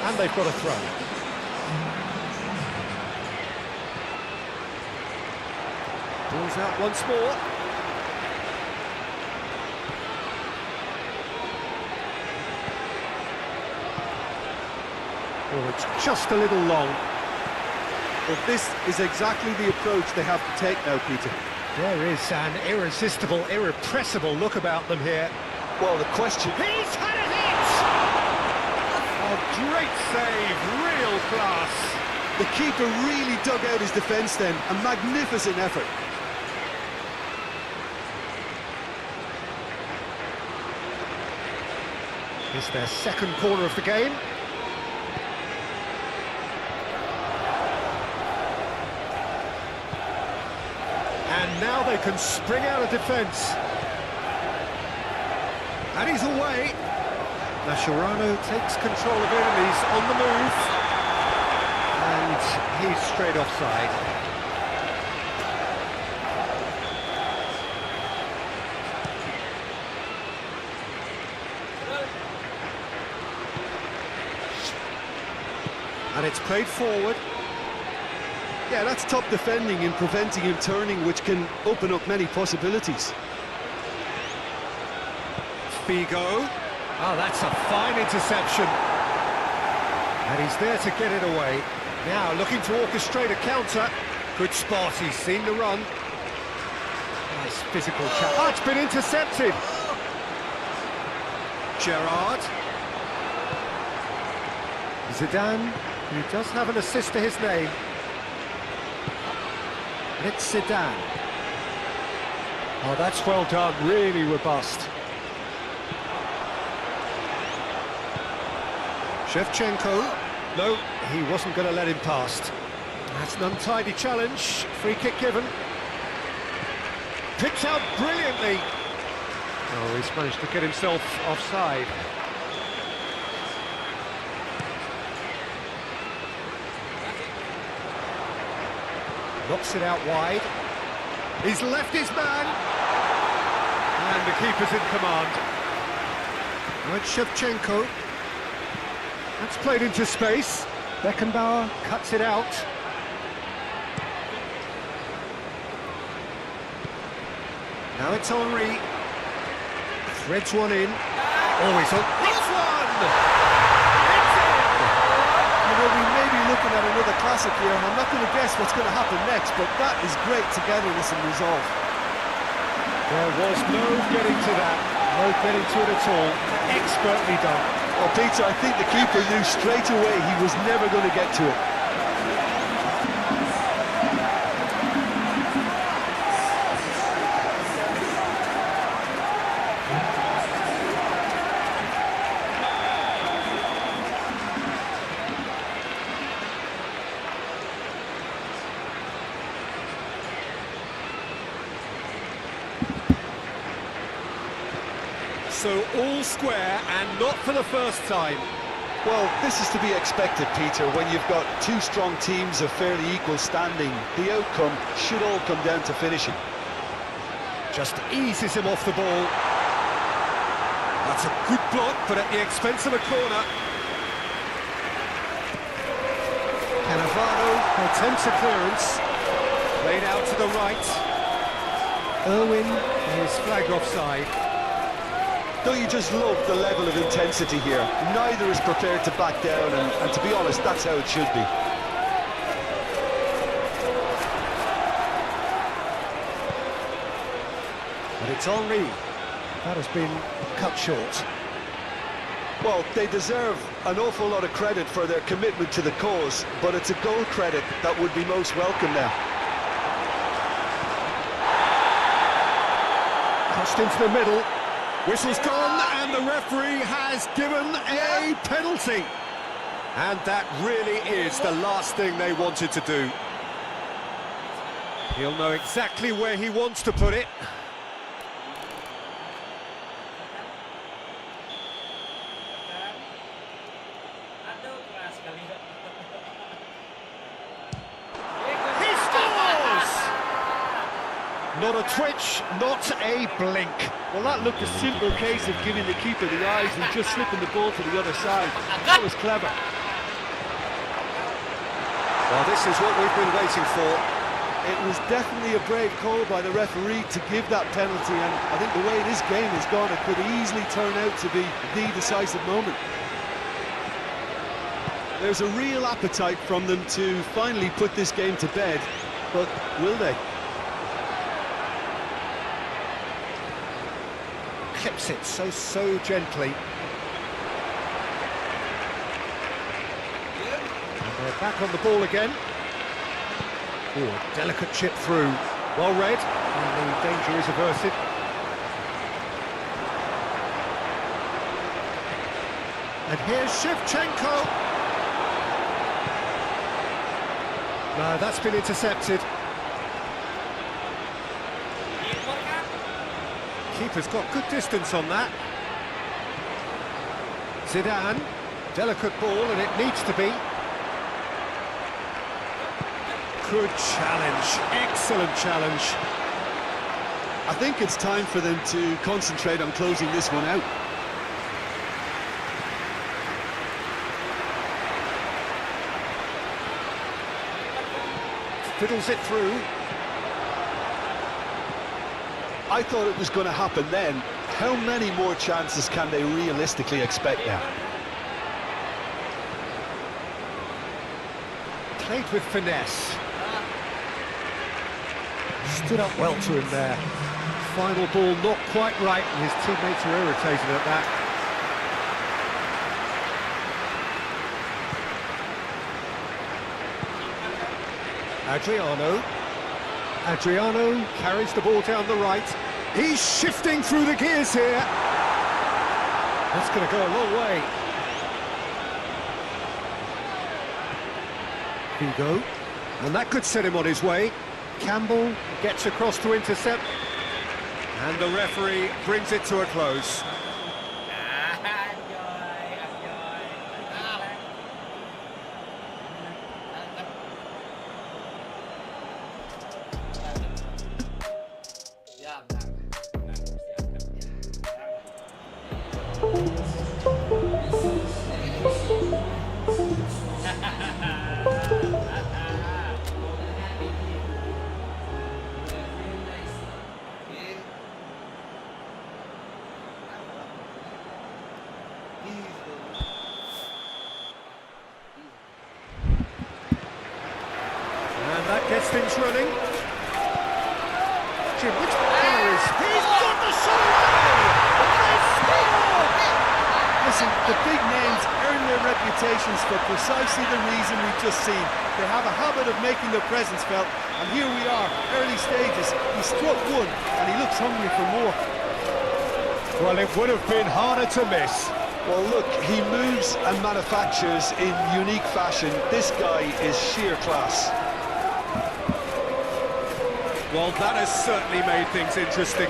Speaker 1: And they've got a throw. Ball's out once more. Oh, it's just a little long.
Speaker 2: But this is exactly the approach they have to take now, Peter.
Speaker 1: There is an irresistible, irrepressible look about them here.
Speaker 2: Well, the question...
Speaker 1: He's had a hit! A great save, real class.
Speaker 2: The keeper really dug out his defence then. A magnificent effort.
Speaker 1: It's their second corner of the game. And now they can spring out of defence. And he's away. Mascherano takes control of him, and he's on the move. And he's straight offside. And it's played forward.
Speaker 2: Yeah, that's top defending and preventing him turning, which can open up many possibilities.
Speaker 1: Figo. Oh, that's a fine interception. And he's there to get it away. Now looking to orchestrate a counter. Good spot, he's seen the run. Nice physical challenge. Oh, it's been intercepted. Gerrard. Zidane, who does have an assist to his name. And it's Zidane. Oh, that's well done, really robust. Shevchenko. No, he wasn't going to let him past. That's an untidy challenge. Free kick given. Picked out brilliantly. Oh, he's managed to get himself offside. Knocks it out wide. He's left his man. And the keeper's in command. Right, Shevchenko. That's played into space. Beckenbauer cuts it out. Now it's Henri. Threads one in. Oh, he's on. It's one! It's in!
Speaker 2: You know, we may be looking at another classic here, and I'm not going to guess what's going to happen next, but that is great togetherness and resolve.
Speaker 1: There was no getting to that. No getting to it at all. Expertly done.
Speaker 2: Well, Peter, I think the keeper knew straight away he was never going to get to it.
Speaker 1: So all square, and not for the first time.
Speaker 2: Well, this is to be expected, Peter, when you've got two strong teams of fairly equal standing. The outcome should all come down to finishing.
Speaker 1: Just eases him off the ball. That's a good block, but at the expense of a corner. Cannavaro attempts a clearance. Played out to the right. Irwin is flagged offside.
Speaker 2: Don't you just love the level of intensity here? Neither is prepared to back down, and to be honest, that's how it should be.
Speaker 1: But it's Henri. That has been cut short.
Speaker 3: Well, they deserve an awful lot of credit for their commitment to the cause, but it's a goal credit that would be most welcome now.
Speaker 1: Crossed into the middle. Whistle's gone, and the referee has given a penalty. And that really is the last thing they wanted to do. He'll know exactly where he wants to put it. He scores! Not a twitch, not a blink.
Speaker 2: Well, that looked a simple case of giving the keeper the eyes and just slipping the ball to the other side. That was clever.
Speaker 1: Well, this is what we've been waiting for.
Speaker 2: It was definitely a brave call by the referee to give that penalty, and I think the way this game has gone, it could easily turn out to be the decisive moment. There's a real appetite from them to finally put this game to bed, but will they?
Speaker 1: Clips it so gently. And they're back on the ball again. Oh, delicate chip through. Well read, and the danger is averted. And here's Shevchenko. No, that's been intercepted. Keeper's got good distance on that. Zidane, delicate ball, and it needs to be. Good challenge, excellent challenge.
Speaker 2: I think it's time for them to concentrate on closing this one out.
Speaker 1: Fiddles it through.
Speaker 3: I thought it was going to happen then. How many more chances can they realistically expect now?
Speaker 1: Played with finesse. Stood up well to him there. Final ball not quite right, and his teammates are irritated at that. Adriano carries the ball down the right. He's shifting through the gears here. That's going to go a long way. Figo, and that could set him on his way. Campbell gets across to intercept, and the referee brings it to a close. And that gets things running. Jim, which player is... He's got the shot away! They scored!
Speaker 2: Listen, the big names earn their reputations for precisely the reason we've just seen. They have a habit of making their presence felt, and here we are, early stages. He struck one, and he looks hungry for more.
Speaker 1: Well, it would have been harder to miss.
Speaker 3: Well, look, he moves and manufactures in unique fashion. This guy is sheer class.
Speaker 1: Well, that has certainly made things interesting.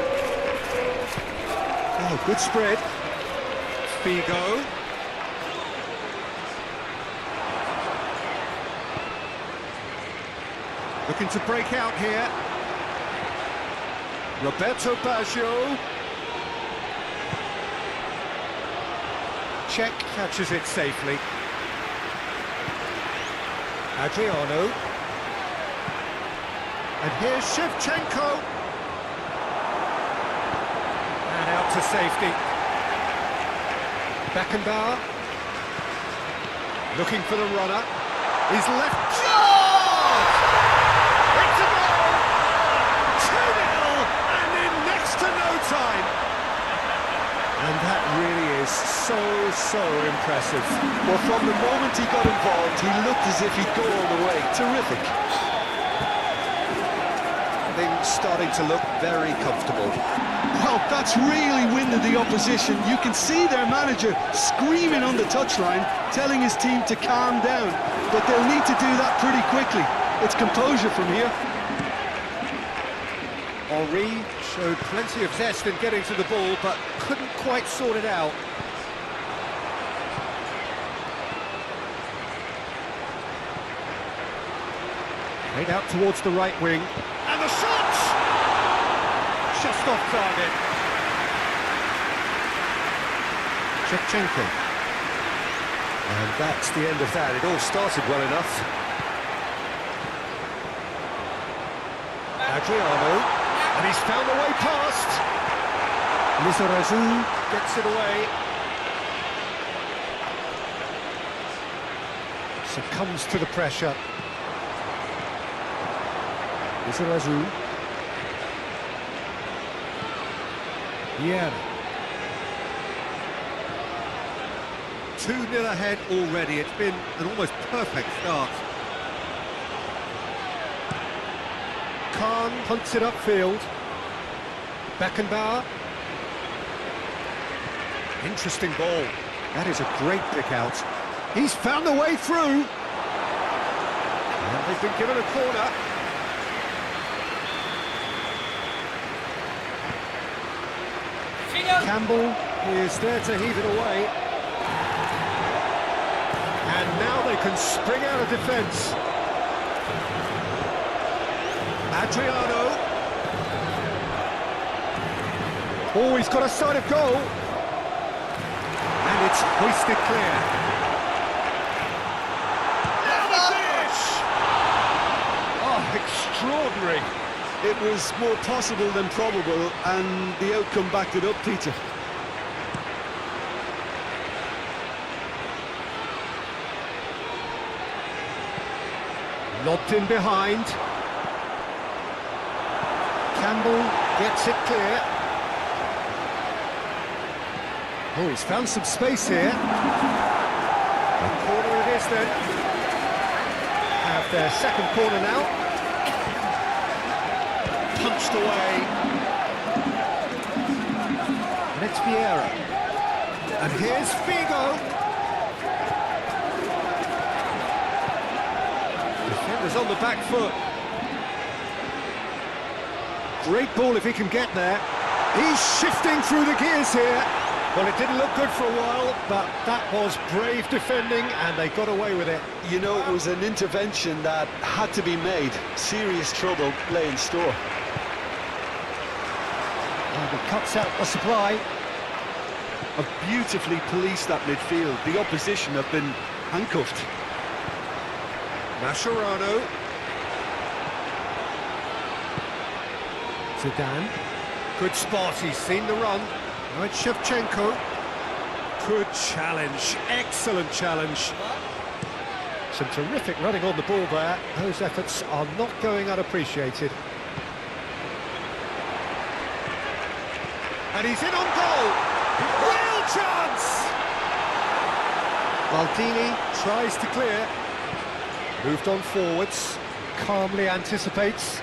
Speaker 1: Oh, good spread. Figo. Looking to break out here. Roberto Baggio. Cech catches it safely. Adriano. And here's Shevchenko. And out to safety. Beckenbauer. Looking for the runner. He's left. Shot! It's a goal! 2-0, and in next to no time. impressive.
Speaker 3: Well, from the moment he got involved, he looked as if he'd go all the way. Terrific.
Speaker 1: Things starting to look very comfortable.
Speaker 2: Well, that's really winded the opposition. You can see their manager screaming on the touchline, telling his team to calm down. But they'll need to do that pretty quickly. It's composure from here.
Speaker 1: Henry showed plenty of zest in getting to the ball, but couldn't quite sort it out. Played out towards the right wing. And the shot! Just off target. Shevchenko. And that's the end of that. It all started well enough. Adriano. And he's found a way past. Lizarazu gets it away. Succumbs to the pressure. Lizarazu. Yeah. 2-0 ahead already. It's been an almost perfect start. Khan punts it upfield. Beckenbauer. Interesting ball. That is a great pick out. He's found a way through. And they've been given a corner. Campbell is there to heave it away. And now they can spring out of defence. Adriano. Oh, he's got a sight of goal. And it's hoisted clear. Now the finish! Oh, extraordinary.
Speaker 2: It was more possible than probable, and the outcome backed it up, Peter.
Speaker 1: Lobbed in behind. Campbell gets it clear. Oh, he's found some space here. A corner it is then. Have their second corner now. Punched away. And it's Vieira. And here's Figo. Defenders on the back foot. Great ball if he can get there. He's shifting through the gears here. Well, it didn't look good for a while, but that was brave defending, and they got away with it.
Speaker 3: You know, it was an intervention that had to be made. Serious trouble lay in store.
Speaker 1: And it cuts out the supply.
Speaker 2: Have beautifully policed that midfield. The opposition have been handcuffed.
Speaker 1: Mascherano. Zidane. Good spot, he's seen the run. Right, Shevchenko. Good challenge, excellent challenge. Some terrific running on the ball there. Those efforts are not going unappreciated. And he's in on goal. Real chance! Maldini tries to clear. Moved on forwards. Calmly anticipates.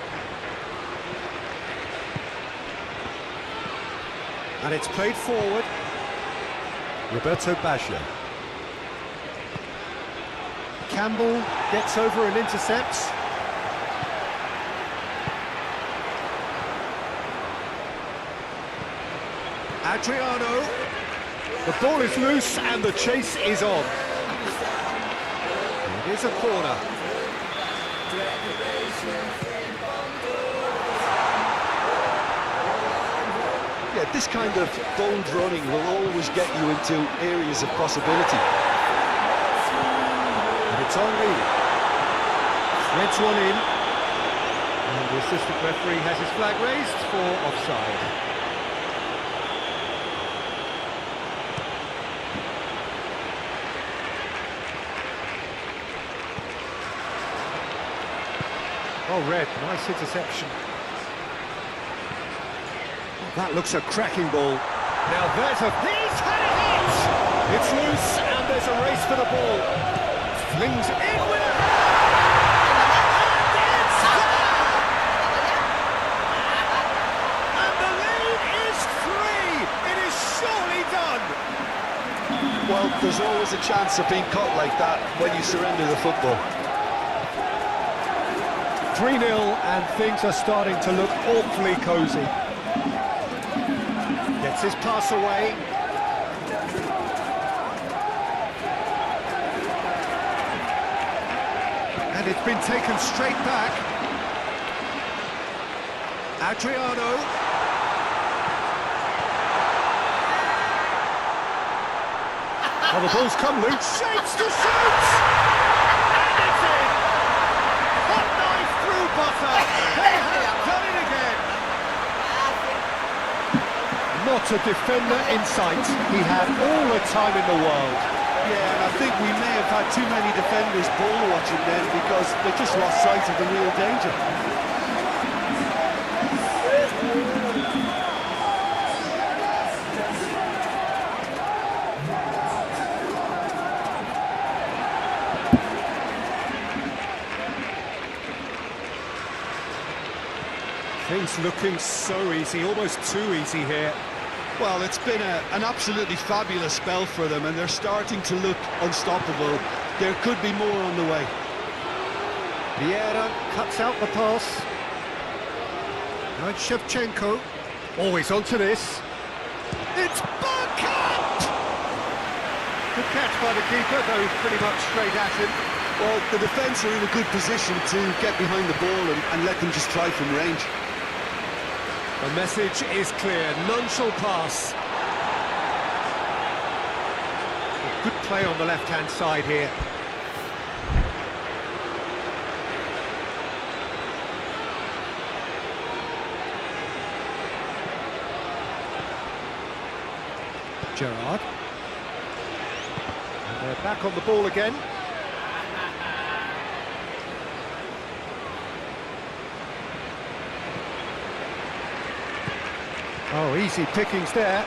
Speaker 1: And it's played forward. Roberto Baggio. Campbell gets over and intercepts. Adriano. The ball is loose and the chase is on. It is a corner.
Speaker 3: Yeah, this kind of bold running will always get you into areas of possibility.
Speaker 1: And it's Henry. Threads one in. And the assistant referee has his flag raised for offside. Oh, Red, nice interception. That looks a cracking ball. Now there's a... He's had a hit! It's loose, and there's a race for the ball. Flings it in with a... And the lead is 3. It is surely done.
Speaker 3: Well, there's always a chance of being caught like that when you surrender the football.
Speaker 1: 3-0, and things are starting to look awfully cosy. Gets his pass away. And it's been taken straight back. Adriano. Well, the ball's come loose. Shapes to shoot! And it's in! Hot knife through butter. They have done it again. Not a defender in sight. He had all the time in the world.
Speaker 2: Yeah, and I think we may have had too many defenders ball watching then because they just lost sight of the real danger.
Speaker 1: Things looking so easy, almost too easy here.
Speaker 2: Well, it's been an absolutely fabulous spell for them, and they're starting to look unstoppable. There could be more on the way.
Speaker 1: Vieira cuts out the pass. Now it's Shevchenko. Always onto this. It's Bergkamp! Good catch by the keeper, though pretty much straight at him.
Speaker 2: Well, the defence are in a good position to get behind the ball and let them just try from range.
Speaker 1: The message is clear, none shall pass. Good play on the left-hand side here. Gerrard. And they're back on the ball again. Oh, easy pickings there.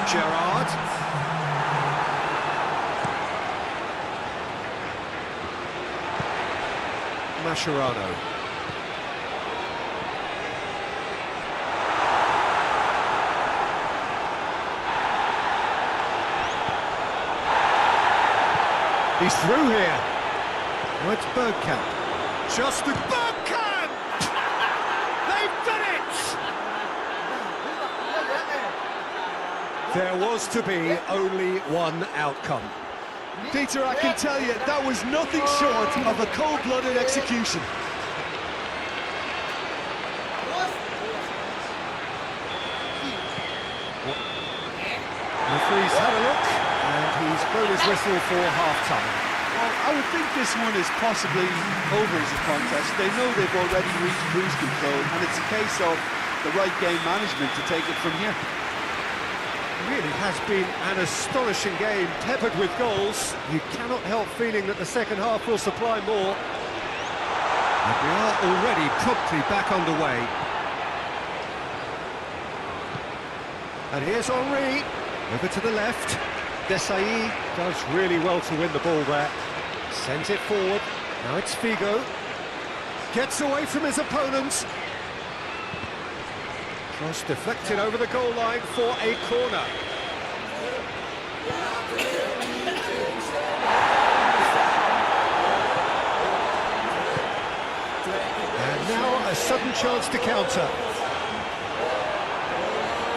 Speaker 1: Gerrard. Mascherano. He's through here. Oh, it's Bergkamp. Just a Bergkamp! They've done it! There was to be only one outcome.
Speaker 2: Peter, I can tell you, that was nothing short of a cold-blooded execution.
Speaker 1: Referee's had a look, and he's blown his whistle for half-time.
Speaker 2: Well, I would think this one is possibly over as a contest. They know they've already reached cruise control, and it's a case of the right game management to take it from here.
Speaker 1: It really has been an astonishing game, peppered with goals. You cannot help feeling that the second half will supply more. And we are already promptly back underway. And here's Henry, over to the left. Desailly does really well to win the ball there. Sends it forward. Now it's Figo. Gets away from his opponent. Cross deflected over the goal line for a corner. And now a sudden chance to counter.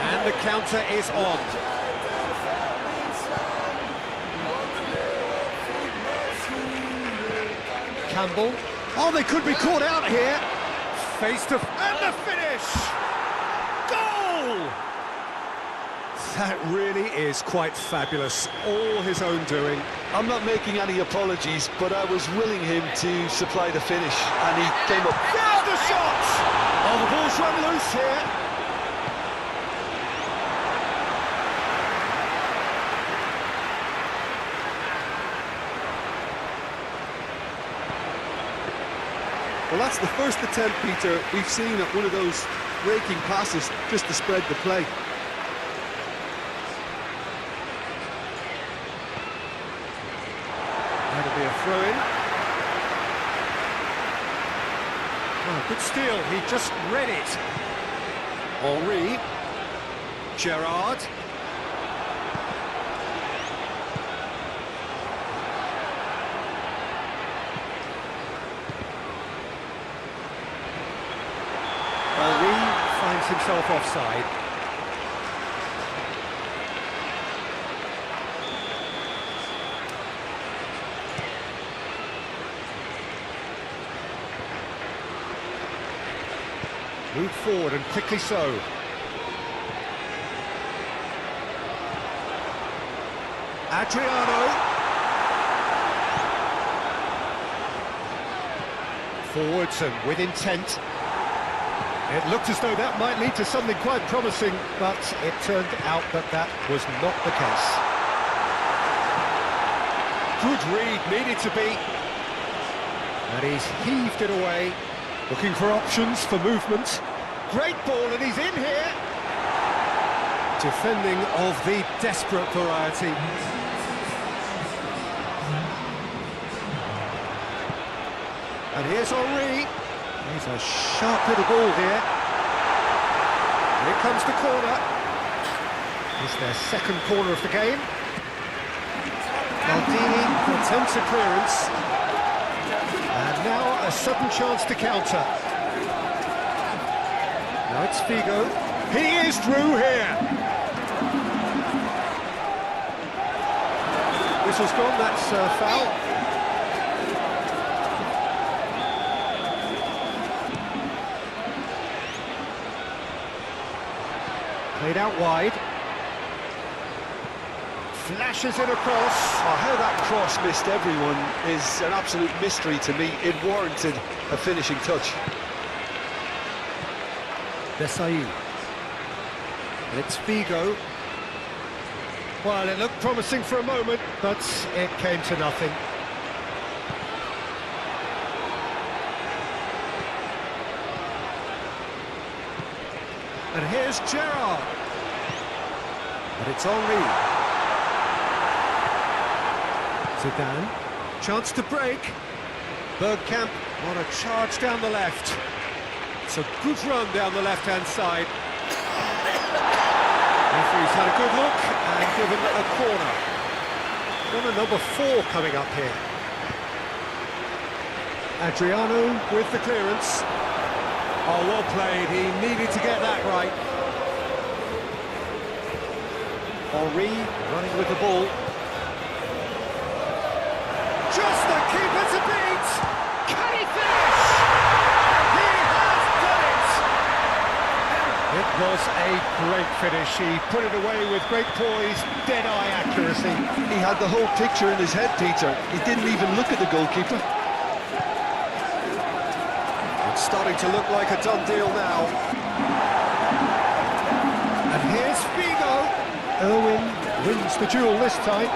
Speaker 1: And the counter is on. Campbell. Oh, they could be caught out here. Face to... And the finish! Goal! That really is quite fabulous. All his own doing.
Speaker 3: I'm not making any apologies, but I was willing him to supply the finish, and he came up.
Speaker 1: There's the shot! Oh, the ball's run loose here.
Speaker 2: Well, that's the first attempt, Peter, we've seen at one of those
Speaker 3: raking passes just to spread the play.
Speaker 1: That'll be a throw-in. Oh, good steal, he just read it. Henry. Gerrard. Henry finds himself offside. Move forward and quickly so. Adriano. Forwards and with intent. It looked as though that might lead to something quite promising, but it turned out that that was not the case. Good read, needed to be. And he's heaved it away, looking for options for movement. Great ball, and he's in here. Defending of the desperate variety. And here's Henry. He's a sharp little ball here. Here comes the corner. It's their second corner of the game. Maldini attempts a clearance. And now a sudden chance to counter. Now it's Figo. He is through here. Whistle's gone, that's foul. Played out wide. Flashes it across.
Speaker 3: Oh, how that cross missed everyone is an absolute mystery to me. It warranted a finishing touch.
Speaker 1: Desailly. And it's Figo. Well, it looked promising for a moment, but it came to nothing. And here's Gerrard. But it's Henry. Zidane. Chance to break. Bergkamp on a charge down the left. It's a good run down the left-hand side. Referee's had a good look and given a corner. Corner number 4 coming up here. Adriano with the clearance. Oh, well played. He needed to get that right. Henry running with the ball. Just the keeper to beat! Can he finish? He has done it! It was a great finish. He put it away with great poise, dead-eye accuracy.
Speaker 3: He had the whole picture in his head, Peter. He didn't even look at the goalkeeper.
Speaker 1: It's starting to look like a done deal now. And here's Figo. Irwin wins the duel this time.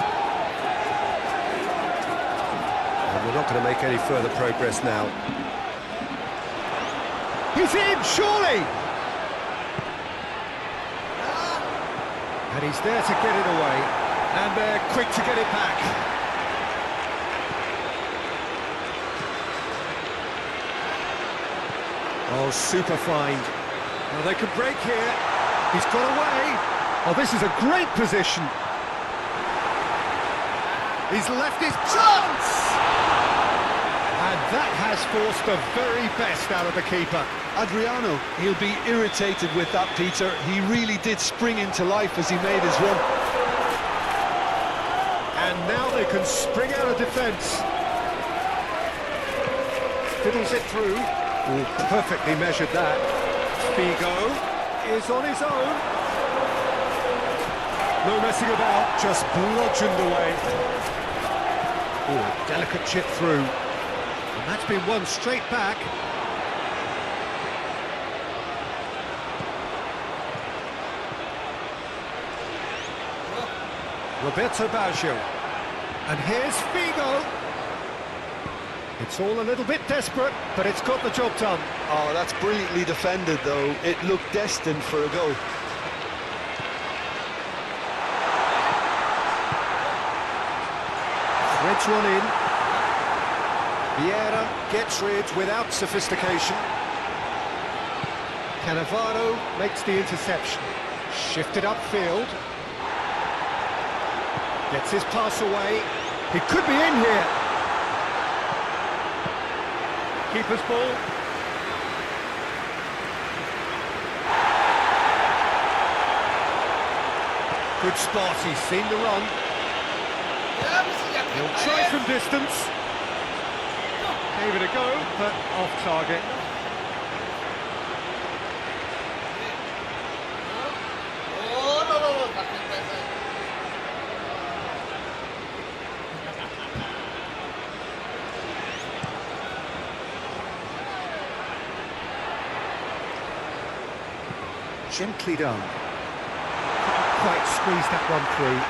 Speaker 1: And we're not going to make any further progress now. He's in, surely! And he's there to get it away. And they're quick to get it back. Oh, super find. Well, they could break here. He's got away. Oh, this is a great position. He's left his chance! And that has forced the very best out of the keeper.
Speaker 3: Adriano, he'll be irritated with that, Peter. He really did spring into life as he made his run.
Speaker 1: And now they can spring out of defence. Fiddles it through. Oh, perfectly measured that. Figo is on his own. No messing about, just bludgeoned away. Oh, a delicate chip through. And that's been won straight back. Roberto Baggio. And here's Figo. It's all a little bit desperate, but it's got the job done.
Speaker 3: Oh, that's brilliantly defended, though. It looked destined for a goal.
Speaker 1: Threads one in. Vieira gets rid without sophistication. Cannavaro makes the interception. Shifted upfield. Gets his pass away. He could be in here. Keeper's ball. Good spot, he's seen the run. He'll try from distance. Gave it a go, but off target.
Speaker 4: Oh, no, no, no.
Speaker 1: Gently done. Couldn't quite squeeze that one through.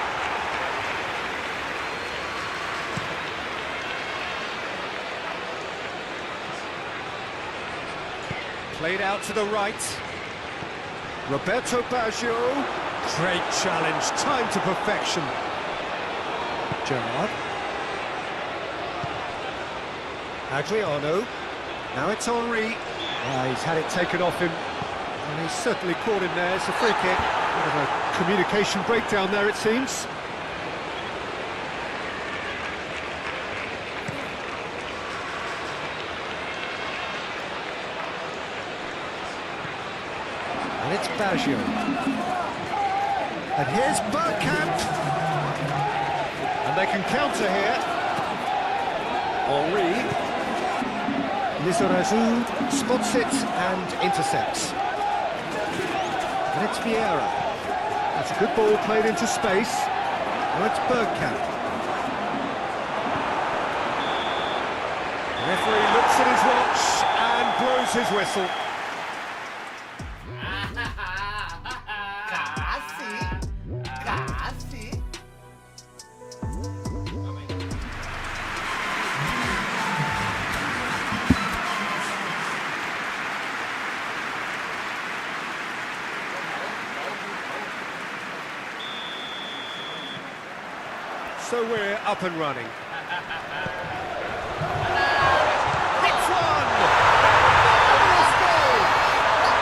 Speaker 1: Played out to the right. Roberto Baggio. Great challenge, time to perfection. Gerrard. Adriano. Now it's Henry. He's had it taken off him. And he's certainly caught him there. It's a free kick. Bit of a communication breakdown there, it seems. And it's Baggio. And here's Bergkamp. And they can counter here. Henry. Lizarazu spots it and intercepts. And it's Vieira. That's a good ball played into space. Now it's Bergkamp. The referee looks at his watch and blows his whistle.
Speaker 4: Casi.
Speaker 1: So we're up and running. Hits one! Marvellous goal!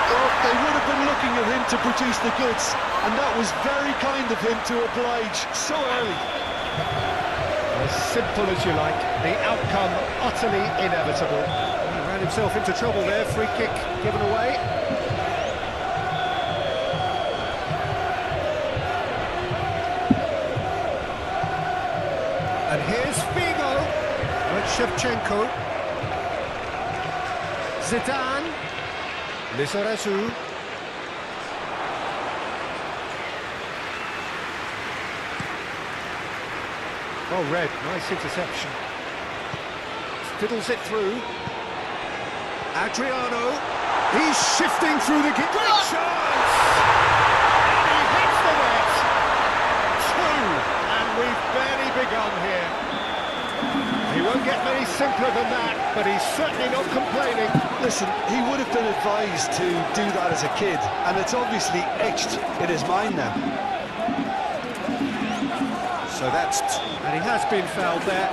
Speaker 3: Well, they would have been looking at him to produce the goods, and that was very kind of him to oblige so early.
Speaker 1: As simple as you like, the outcome utterly inevitable. He ran himself into trouble there, free kick given away. And here's Figo, with Shevchenko. Zidane. Lizarazu. Oh, Red, nice interception. Fiddles it through. Adriano. He's shifting through the... Great chance! And he hits the net. Two, and we've barely begun here. He won't get many simpler than that, but he's certainly not complaining.
Speaker 3: Listen, he would have been advised to do that as a kid, and it's obviously etched in his mind now.
Speaker 1: So that's... and he has been fouled there.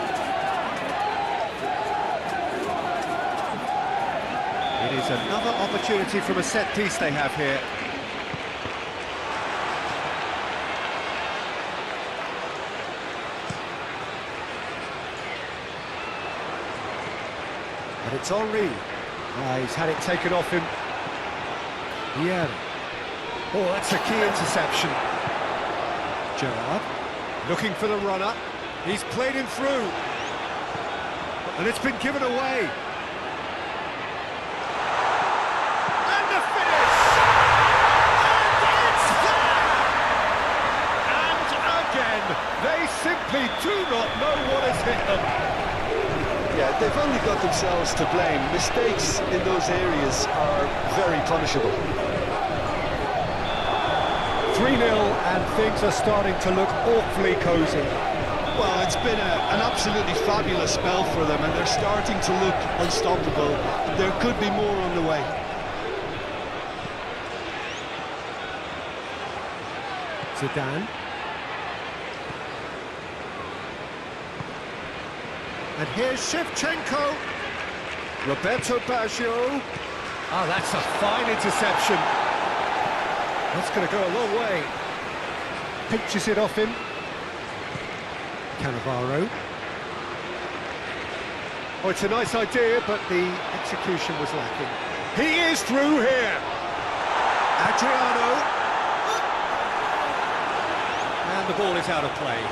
Speaker 1: It is another opportunity from a set piece they have here. And it's Henry. He's had it taken off him. Yeah. Oh, that's a key interception. Gerrard. Looking for the runner. He's played him through. And it's been given away. And the finish! And it's there! And again, they simply do not know what has hit them.
Speaker 3: Yeah, they've only got themselves to blame. Mistakes in those areas are very punishable.
Speaker 1: 3-0 and things are starting to look awfully cosy.
Speaker 3: Well, it's been an absolutely fabulous spell for them, and they're starting to look unstoppable. There could be more on the way.
Speaker 1: Zidane. And here's Shevchenko. Roberto Baggio. Oh, that's a fine interception. That's going to go a long way. Pinches it off him. Cannavaro. Oh, it's a nice idea, but the execution was lacking. He is through here. Adriano. And the ball is out of play.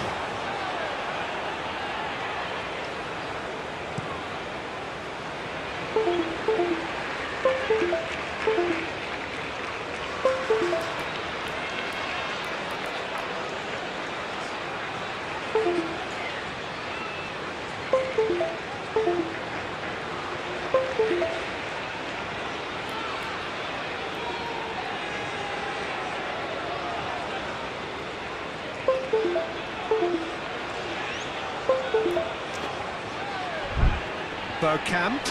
Speaker 1: Bergkamp.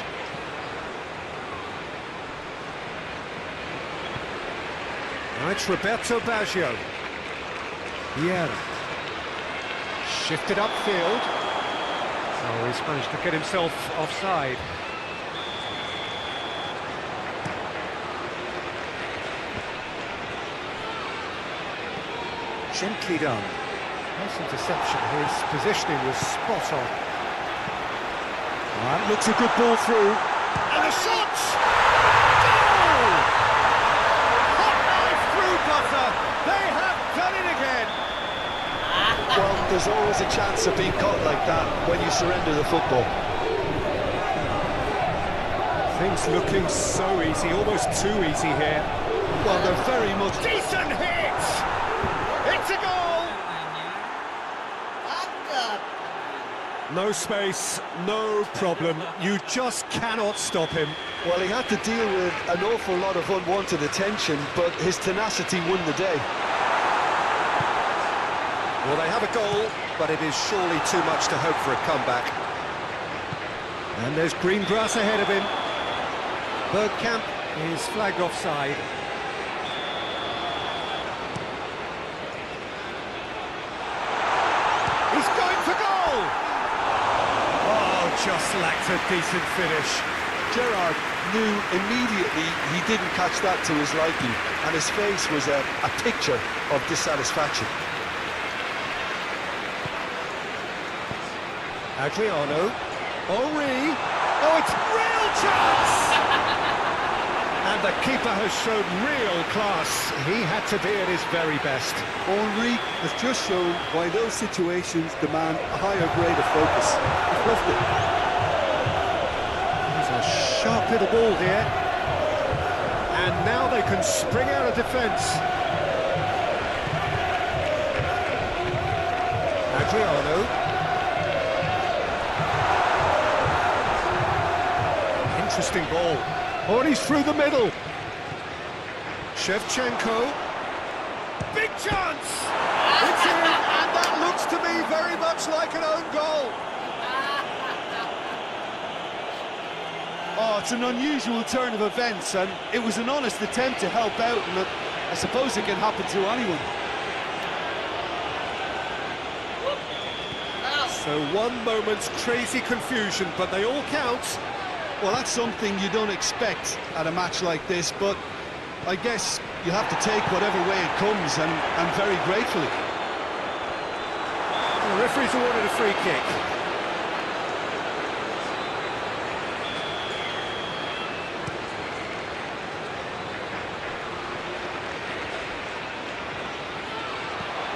Speaker 1: Now it's Roberto Baggio. Vieira. Shifted upfield. Oh, he's managed to get himself offside. Gently done. Nice interception. His positioning was spot on. That looks a good ball through. And the shot! Goal! Hot knife through butter. They have done it again.
Speaker 3: Well, there's always a chance of being caught like that when you surrender the football.
Speaker 1: Things looking so easy, almost too easy here.
Speaker 3: Well, they're very much...
Speaker 1: Decent hit! It's a goal!
Speaker 4: Mantap.
Speaker 1: No space, no problem. You just cannot stop him.
Speaker 3: Well, he had to deal with an awful lot of unwanted attention, but his tenacity won the day.
Speaker 1: Well, they have a goal, but it is surely too much to hope for a comeback. And there's green grass ahead of him. Bergkamp is flagged offside. He's going for goal! Oh, just lacked a decent finish.
Speaker 3: Gerrard knew immediately he didn't catch that to his liking, and his face was a picture of dissatisfaction.
Speaker 1: Adriano. Henry. Oh, it's real chance! And the keeper has shown real class. He had to be at his very best.
Speaker 2: Henry has just shown why those situations demand a higher grade of focus. He's left it.
Speaker 1: There's a sharp little ball here. And now they can spring out of defence. Adriano. Interesting ball. Oh, and he's through the middle. Shevchenko. Big chance! It's in, and that looks to me very much like an own goal.
Speaker 2: Oh, it's an unusual turn of events, and it was an honest attempt to help out, and I suppose it can happen to anyone.
Speaker 1: So one moment's crazy confusion, but they all count.
Speaker 2: Well, that's something you don't expect at a match like this, but I guess you have to take whatever way it comes, and very gratefully.
Speaker 1: The referee's awarded a free kick.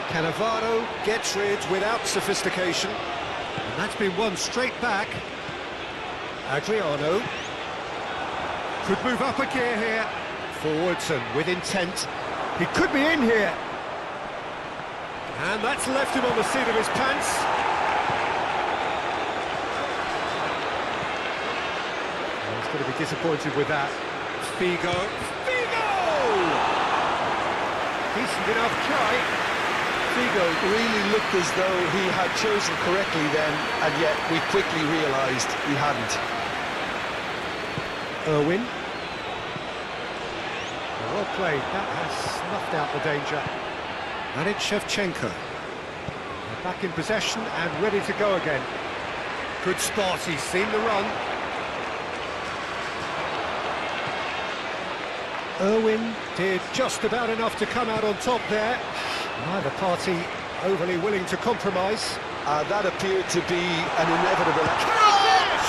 Speaker 1: Cannavaro gets rid without sophistication. And that's been won straight back. Adriano could move up a gear here. Forwards and with intent. He could be in here. And that's left him on the seat of his pants. Oh, he's going to be disappointed with that. Figo! Decent enough try.
Speaker 3: Figo really looked as though he had chosen correctly then, and yet we quickly realised he hadn't.
Speaker 1: Irwin. Well played, that has snuffed out the danger. And it's Shevchenko. They're back in possession and ready to go again. Good spot, he's seen the run. Irwin did just about enough to come out on top there. Neither party overly willing to compromise.
Speaker 3: That appeared to be an inevitable...
Speaker 1: Cross!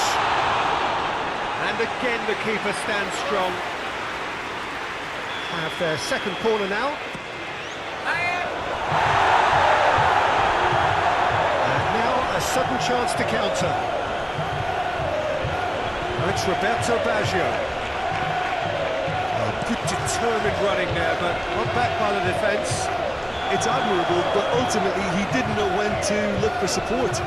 Speaker 1: And again the keeper stands strong. Have their second corner now. And now a sudden chance to counter. It's Roberto Baggio. Good determined running there, but not back by the defence.
Speaker 3: It's admirable, but ultimately he didn't know when to look for support.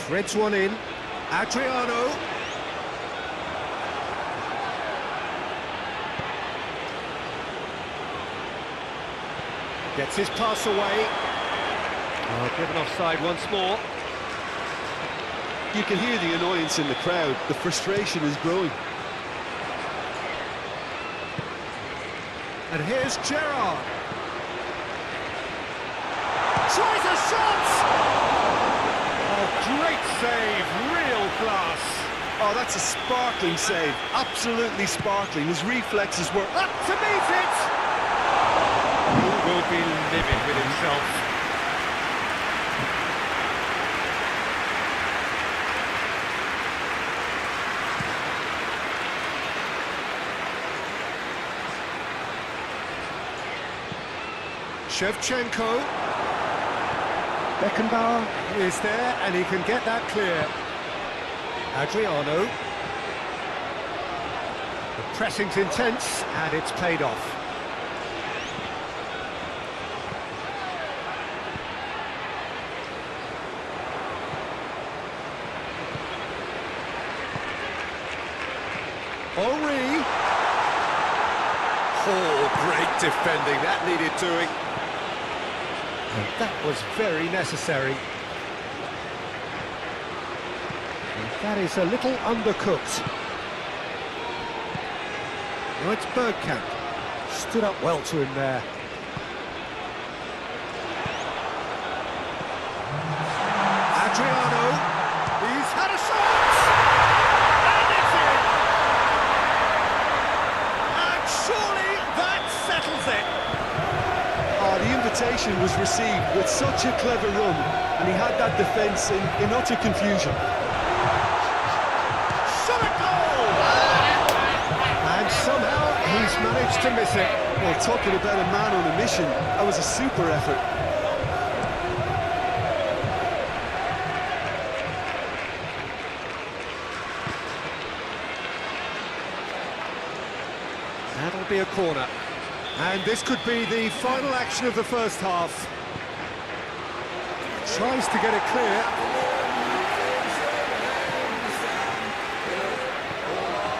Speaker 1: Threads one in. Adriano. Gets his pass away. Oh, given offside once more.
Speaker 3: You can hear the annoyance in the crowd. The frustration is growing.
Speaker 1: And here's Gerrard. Tries a shot! Oh, great save, real class.
Speaker 3: Oh, that's a sparkling save. Absolutely sparkling. His reflexes were
Speaker 1: Up to meet it! He will be livid with himself. Shevchenko. Beckenbauer is there, and he can get that clear. Adriano. The pressing's intense, and it's paid off. Henry. Oh, great defending, that needed doing. And that was very necessary. And that is a little undercooked. Now it's Bergkamp. Stood up well to him there. Adriano. He's had a shot! And it's in! And surely that settles it.
Speaker 3: The invitation was received with such a clever run, and he had that defence in utter confusion.
Speaker 1: Shot a goal! And somehow he's managed to miss it.
Speaker 3: Well, talking about a man on a mission, that was a super effort.
Speaker 1: That'll be a corner. And this could be the final action of the first half. Tries to get it clear.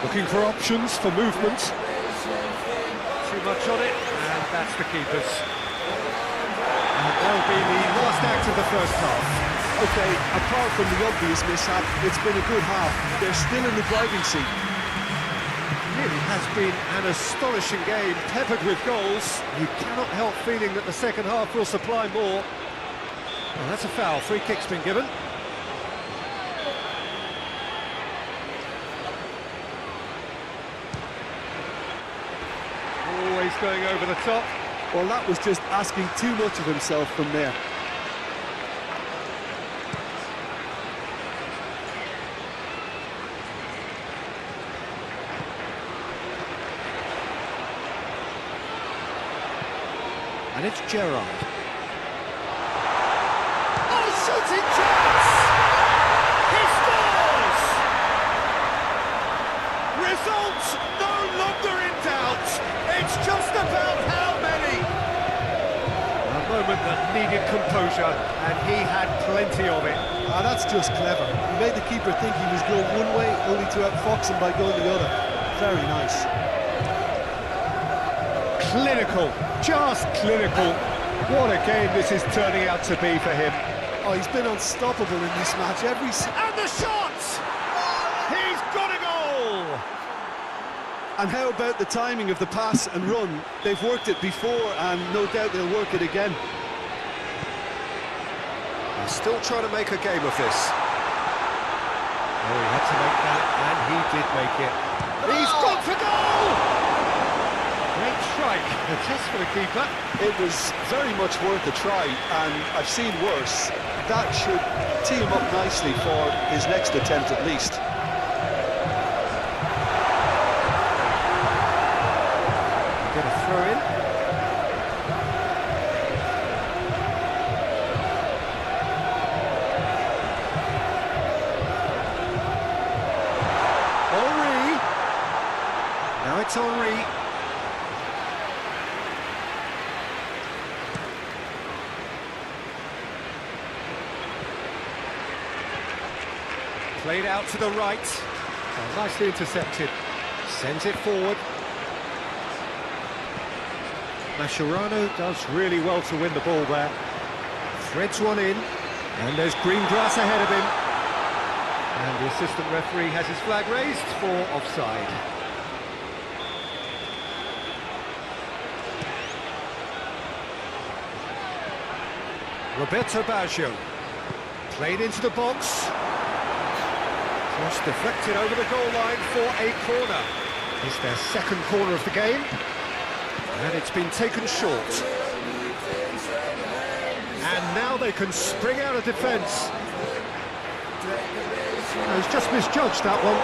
Speaker 1: Looking for options for movement. Too much on it, and that's the keeper's. And that'll be the last act of the first half.
Speaker 3: Okay, apart from the obvious mishap, it's been a good half. They're still in the driving seat.
Speaker 1: Really has been an astonishing game, peppered with goals. You cannot help feeling that the second half will supply more. Well, that's a foul. Free kick's been given. Always going over the top.
Speaker 3: Well, that was just asking too much of himself from there.
Speaker 1: And it's Gerrard. Oh, shooting chance! He scores! Result no longer in doubt. It's just about how many. A moment that needed composure, and he had plenty of it.
Speaker 2: Ah, that's just clever. He made the keeper think he was going one way, only to outfox him by going the other. Very nice.
Speaker 1: Clinical, just clinical. What a game this is turning out to be for him.
Speaker 2: Oh, he's been unstoppable in this match.
Speaker 1: And the shot! He's got a goal!
Speaker 2: And how about the timing of the pass and run? They've worked it before, and no doubt they'll work it again.
Speaker 1: He's still trying to make a game of this. Oh, he had to make that, and he did make it. He's gone for goal! Great strike, a test for the keeper.
Speaker 2: It was very much worth a try, and I've seen worse. That should tee him up nicely for his next attempt at least.
Speaker 1: Get a throw in. Henry. Now it's Henry. Played out to the right. Oh, nicely intercepted. Sends it forward. Mascherano does really well to win the ball there. Threads one in, and there's green grass ahead of him. And the assistant referee has his flag raised for offside. Roberto Baggio. Played into the box. Cross deflected over the goal line for a corner. It's their second corner of the game. And it's been taken short. And now they can spring out of defence. He's just misjudged that one.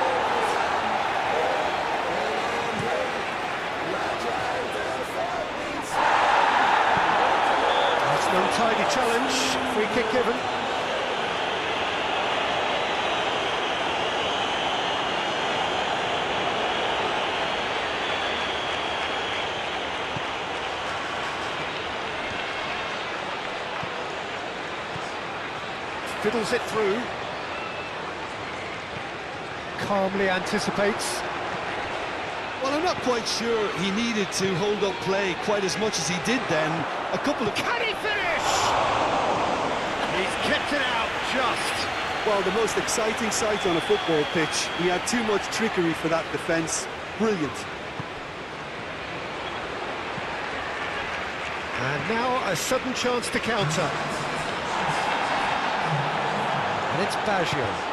Speaker 1: That's no tidy challenge. Free kick given. Fiddles it through. Calmly anticipates.
Speaker 2: Well, I'm not quite sure he needed to hold up play quite as much as he did then. A couple of...
Speaker 1: Can he finish? He's kept it out just.
Speaker 2: Well, the most exciting sight on a football pitch. He had too much trickery for that defence. Brilliant.
Speaker 1: And now a sudden chance to counter. And it's Baggio.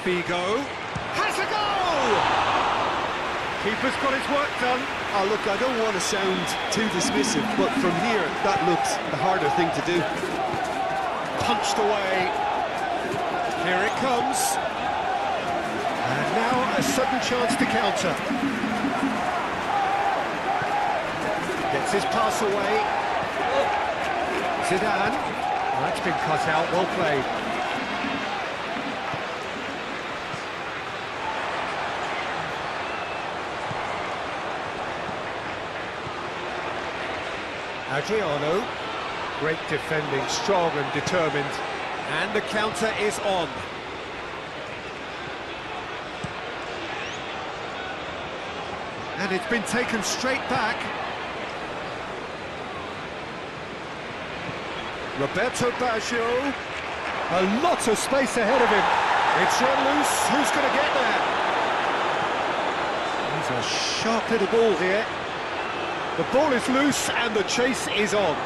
Speaker 1: Figo has a goal! Keeper's got his work done.
Speaker 2: Oh, look, I don't want to sound too dismissive, but from here, that looks the harder thing to do.
Speaker 1: Punched away. Here it comes. And now a sudden chance to counter. Gets his pass away. Zidane. That's been cut out, well played. Adriano, great defending, strong and determined. And the counter is on. And it's been taken straight back. Roberto Baggio, a lot of space ahead of him. It's run loose, who's going to get there? He's a sharp little ball here. The ball is loose and the chase is on.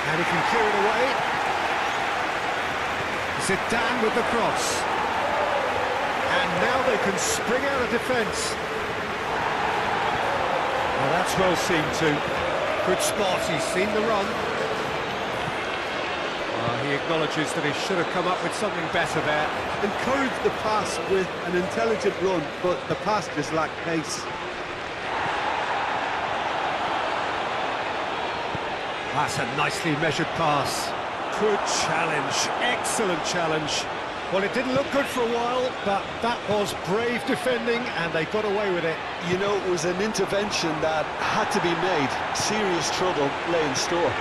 Speaker 1: And he can clear it away. Zidane with the cross. And now they can spring out of defence. Well, that's well seen too. Good spot, he's seen the run. He acknowledges that he should have come up with something better there.
Speaker 2: Encouraged the pass with an intelligent run, but the pass just lacked pace.
Speaker 1: That's a nicely measured pass. Good challenge, excellent challenge. Well, it didn't look good for a while, but that was brave defending, and they got away with it.
Speaker 3: You know, it was an intervention that had to be made. Serious trouble lay in store.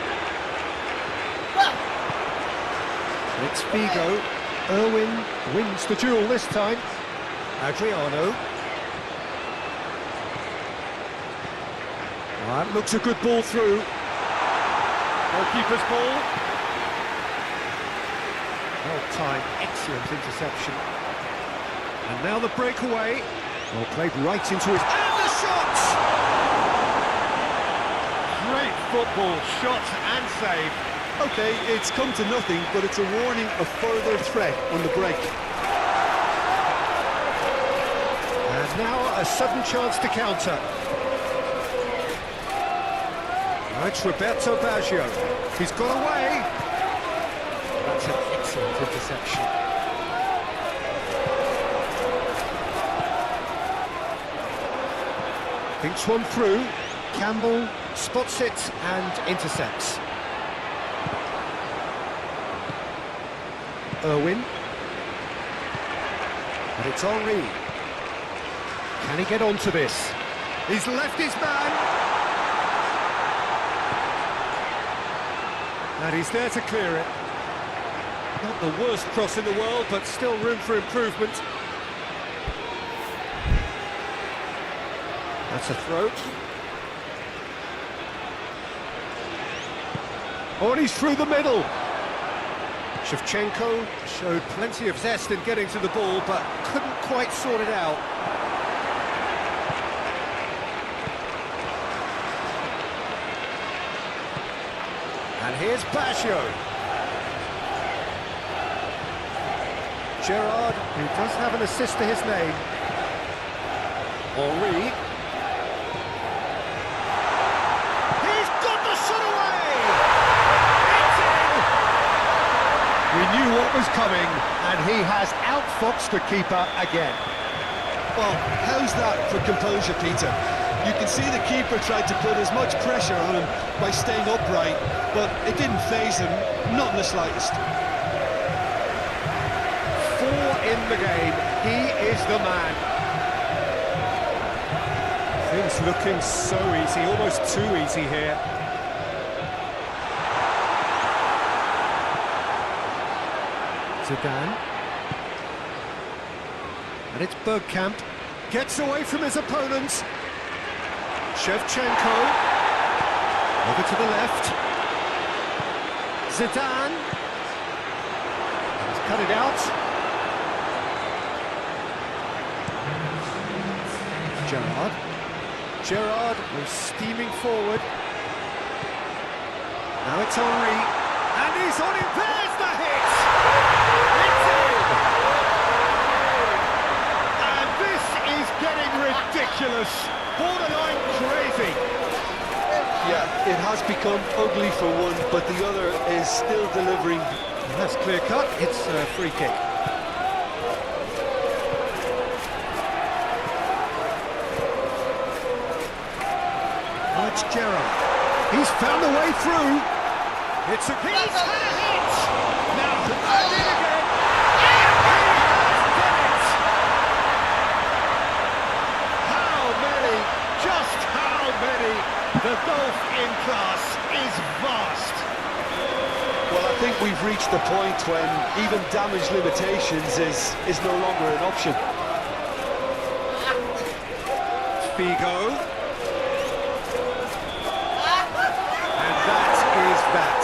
Speaker 1: It's Figo. Irwin wins the duel this time. Adriano. That looks a good ball through. Goalkeeper's ball. Well-timed, excellent interception. And now the breakaway. Well played right into his... And the shot! Great football, shot and save.
Speaker 2: Okay, it's come to nothing, but it's a warning of further threat on the break.
Speaker 1: And now a sudden chance to counter. It's Roberto Baggio. He's got away. That's an excellent interception. Thinks one through. Campbell spots it and intercepts. Irwin. But it's Henry. Can he get onto this? He's left his man. And he's there to clear it. Not the worst cross in the world, but still room for improvement. That's a throw. Oh, and he's through the middle. Shevchenko showed plenty of zest in getting to the ball, but couldn't quite sort it out. And here's Baggio. Gerrard, who does have an assist to his name. Henry. He's got the shot away! It's in! We knew what was coming, and he has outfoxed the keeper again.
Speaker 2: Well, how's that for composure, Peter? You can see the keeper tried to put as much pressure on him by staying upright, but it didn't faze him, not in the slightest.
Speaker 1: 4 in the game, he is the man. Things looking so easy, almost too easy here. Zidane. And it's Bergkamp. Gets away from his opponents. Shevchenko. Over to the left. Zidane. He's cut it out. Gerrard was steaming forward. Now it's Henry. And he's on him. There's the hit! It's in! And this is getting ridiculous. Borderline crazy.
Speaker 3: Yeah, it has become ugly for one, but the other is still delivering.
Speaker 1: That's clear cut. It's a free kick. Oh, it's Gerrard. He's found a way through. It's a... He's had a hit! Now, and in again. He has done it! How many? Just how many? The gulf in class is vast.
Speaker 3: Well, I think we've reached the point when even damage limitations is no longer an option.
Speaker 1: Figo. And that is that.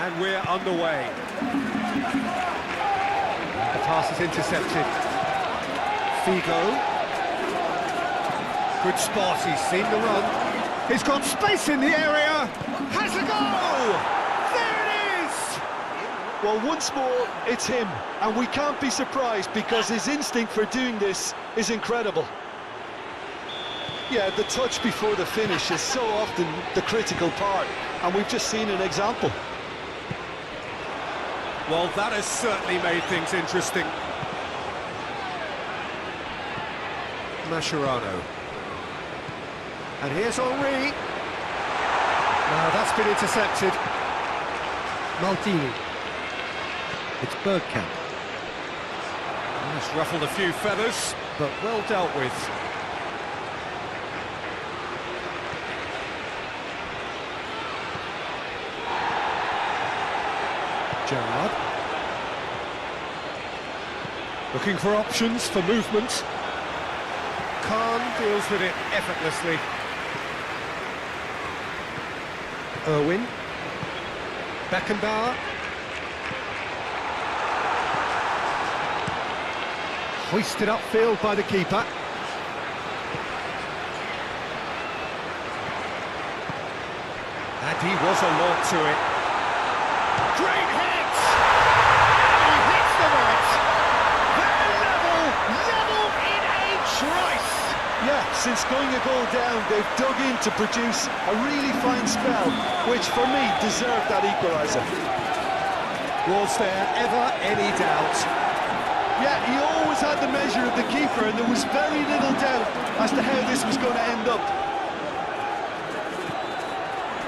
Speaker 1: And we're underway. The pass is intercepted. Figo. Good spot, he's seen the run. He's got space in the area. Has a goal! There it is!
Speaker 3: Well, once more, it's him. And we can't be surprised because his instinct for doing this is incredible. Yeah, the touch before the finish is so often the critical part. And we've just seen an example.
Speaker 1: Well, that has certainly made things interesting. Mascherano. And here's Henry. Now that's been intercepted.
Speaker 5: Maltini. It's Bergkamp.
Speaker 1: It's ruffled a few feathers, but well dealt with. Gerrard. Looking for options for movement. Khan deals with it effortlessly. Irwin. Beckenbauer. Hoisted upfield by the keeper. And he was alert to it. Great hit! He hits the net! They're level in a trice!
Speaker 3: Yeah, since going a goal down, they've dug in to produce a really fine spell, which for me deserved that equaliser.
Speaker 1: Was there ever any doubt?
Speaker 3: Yeah, he always had the measure of the keeper, and there was very little doubt as to how this was going to end up.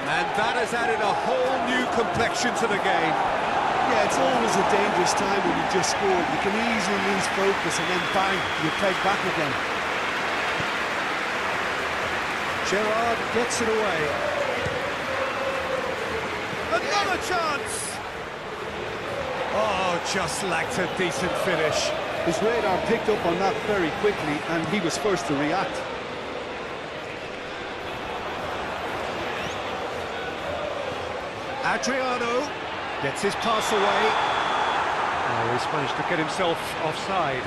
Speaker 1: And that has added a whole new complexion to the game.
Speaker 3: Yeah, it's always a dangerous time when you just scored. You can easily lose focus and then bang, you peg back again.
Speaker 1: Gerrard gets it away. Another chance! Oh, just lacked a decent finish.
Speaker 3: His radar picked up on that very quickly, and he was first to react.
Speaker 1: Adriano gets his pass away. Oh, he's managed to get himself offside.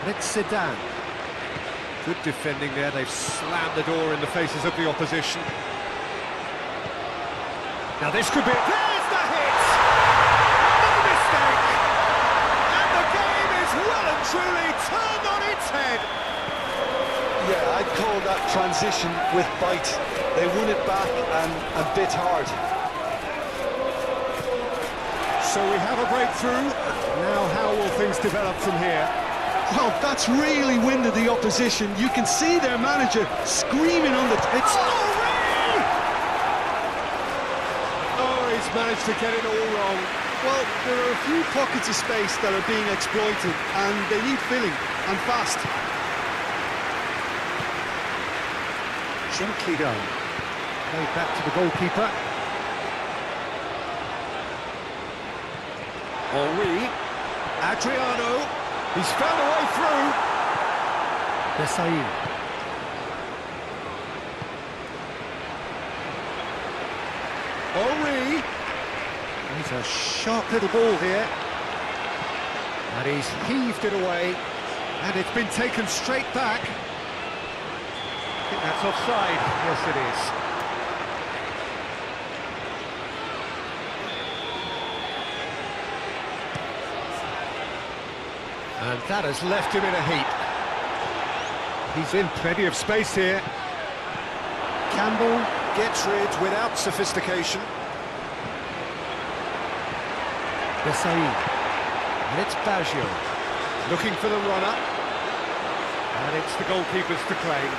Speaker 1: It's Zidane. Good defending there, they've slammed the door in the faces of the opposition. Now this could be... There's the hit! No mistake! And the game is well and truly turned on its head!
Speaker 3: Yeah, I'd call that transition with bite. They won it back and bit hard.
Speaker 1: So we have a breakthrough. Now how will things develop from here?
Speaker 3: Well, that's really winded the opposition. You can see their manager screaming on the...
Speaker 1: It's Henry! Oh, he's managed to get it all wrong.
Speaker 3: Well, there are a few pockets of space that are being exploited, and they need filling, and fast.
Speaker 1: Gently done. Played back to the goalkeeper. Henry. Adriano. He's found a way through.
Speaker 5: Desailly.
Speaker 1: Henry. He's a sharp little ball here. And he's heaved it away. And it's been taken straight back. I think that's offside. Yes, it is. And that has left him in a heap. He's in plenty of space here. Campbell gets rid without sophistication.
Speaker 5: Desailly.
Speaker 1: And it's Baggio looking for the runner. And it's the goalkeepers to claim.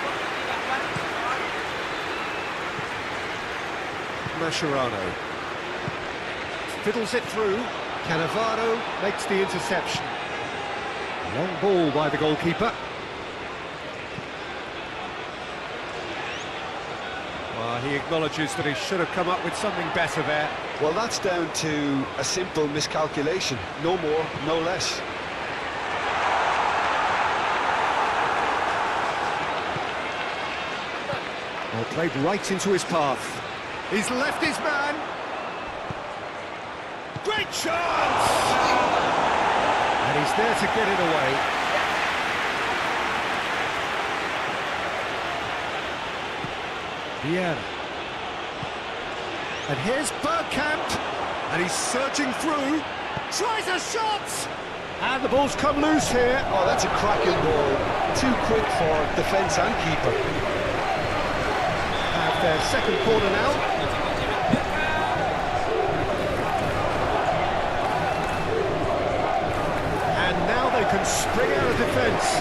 Speaker 1: Mascherano fiddles it through. Cannavaro makes the interception. Long ball by the goalkeeper. He acknowledges that he should have come up with something better there.
Speaker 3: Well, that's down to a simple miscalculation. No more, no less.
Speaker 1: Well, played right into his path. He's left his man. Great chance! And he's there to get it away. Vieira. And here's Bergkamp. And he's surging through. Tries a shot! And the ball's come loose here.
Speaker 3: Oh, that's a cracking ball. Too quick for defence and keeper.
Speaker 1: Have their second corner now. And now they can spring out of defence.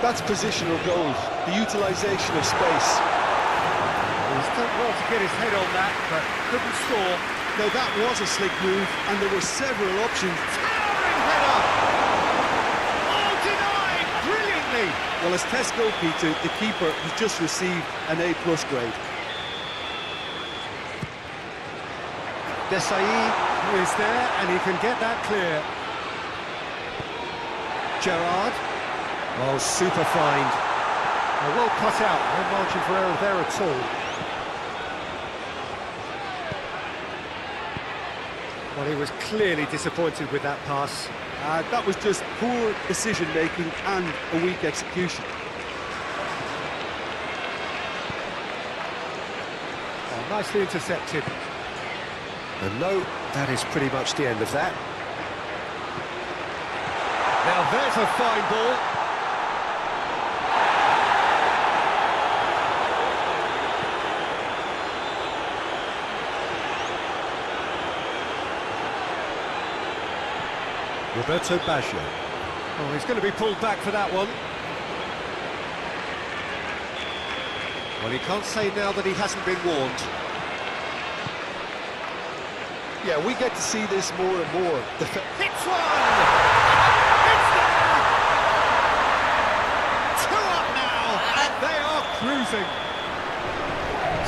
Speaker 3: That's positional goal, the utilisation of space.
Speaker 1: He's done well to get his head on that, but couldn't score.
Speaker 2: Now that was a slick move, and there were several options.
Speaker 1: Towering header! Oh, denied brilliantly!
Speaker 2: Well, as test goalkeeper, the keeper has just received an A+ grade.
Speaker 1: Desai is there, and he can get that clear. Gerrard. Oh, super find. Well cut out, no margin for error there at all. Well, he was clearly disappointed with that pass.
Speaker 2: That was just poor decision-making and a weak execution.
Speaker 1: Oh, nicely intercepted. And no, that is pretty much the end of that. Now there's a fine ball. Roberto Baggio. Oh, he's going to be pulled back for that one. Well, he can't say now that he hasn't been warned.
Speaker 3: Yeah, we get to see this more and more.
Speaker 1: Hits one! It's there! 2 up now, and they are cruising.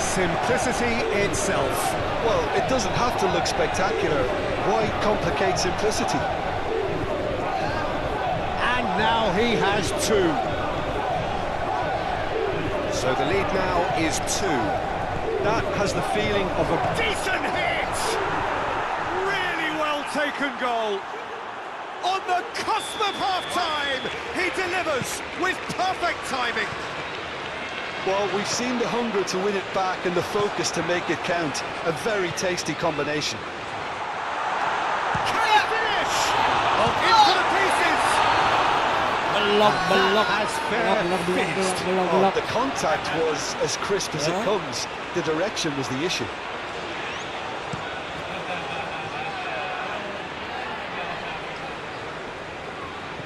Speaker 1: Simplicity itself.
Speaker 3: Well, it doesn't have to look spectacular. Why complicate simplicity?
Speaker 1: Now he has 2. So the lead now is 2.
Speaker 3: That has the feeling of a
Speaker 1: Decent hit! Really well taken goal. On the cusp of half-time, he delivers with perfect timing.
Speaker 3: Well, we've seen the hunger to win it back and the focus to make it count. A very tasty combination.
Speaker 1: Can he finish? Into the pieces! Has fair finished.
Speaker 3: Oh, the contact was as crisp as it comes. The direction was the issue.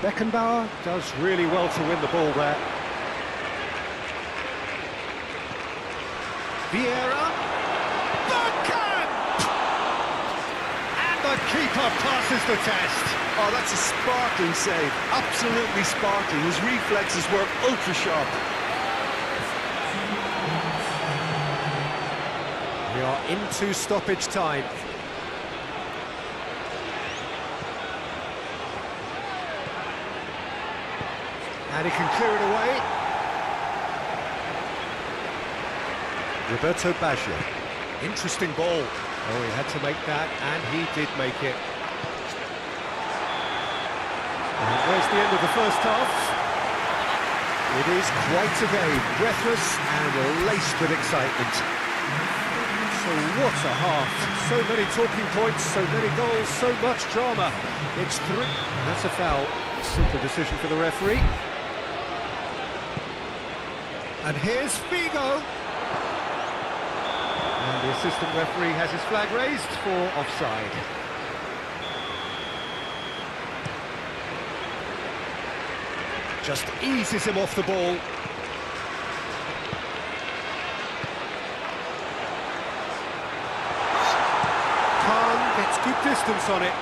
Speaker 1: Beckenbauer does really well to win the ball there. Vieira. Bergkamp! And the keeper passes the test.
Speaker 2: Oh, that's a sparkling save. Absolutely sparkling. His reflexes were ultra-sharp.
Speaker 1: We are into stoppage time. And he can clear it away. Roberto Baggio. Interesting ball. Oh, he had to make that, and he did make it. And there's the end of the first half. It is quite a game, breathless and laced with excitement. So what a half. So many talking points, so many goals, so much drama. It's 3. That's a foul. Simple decision for the referee. And here's Figo. And the assistant referee has his flag raised for offside. Just eases him off the ball. Khan gets good distance on it.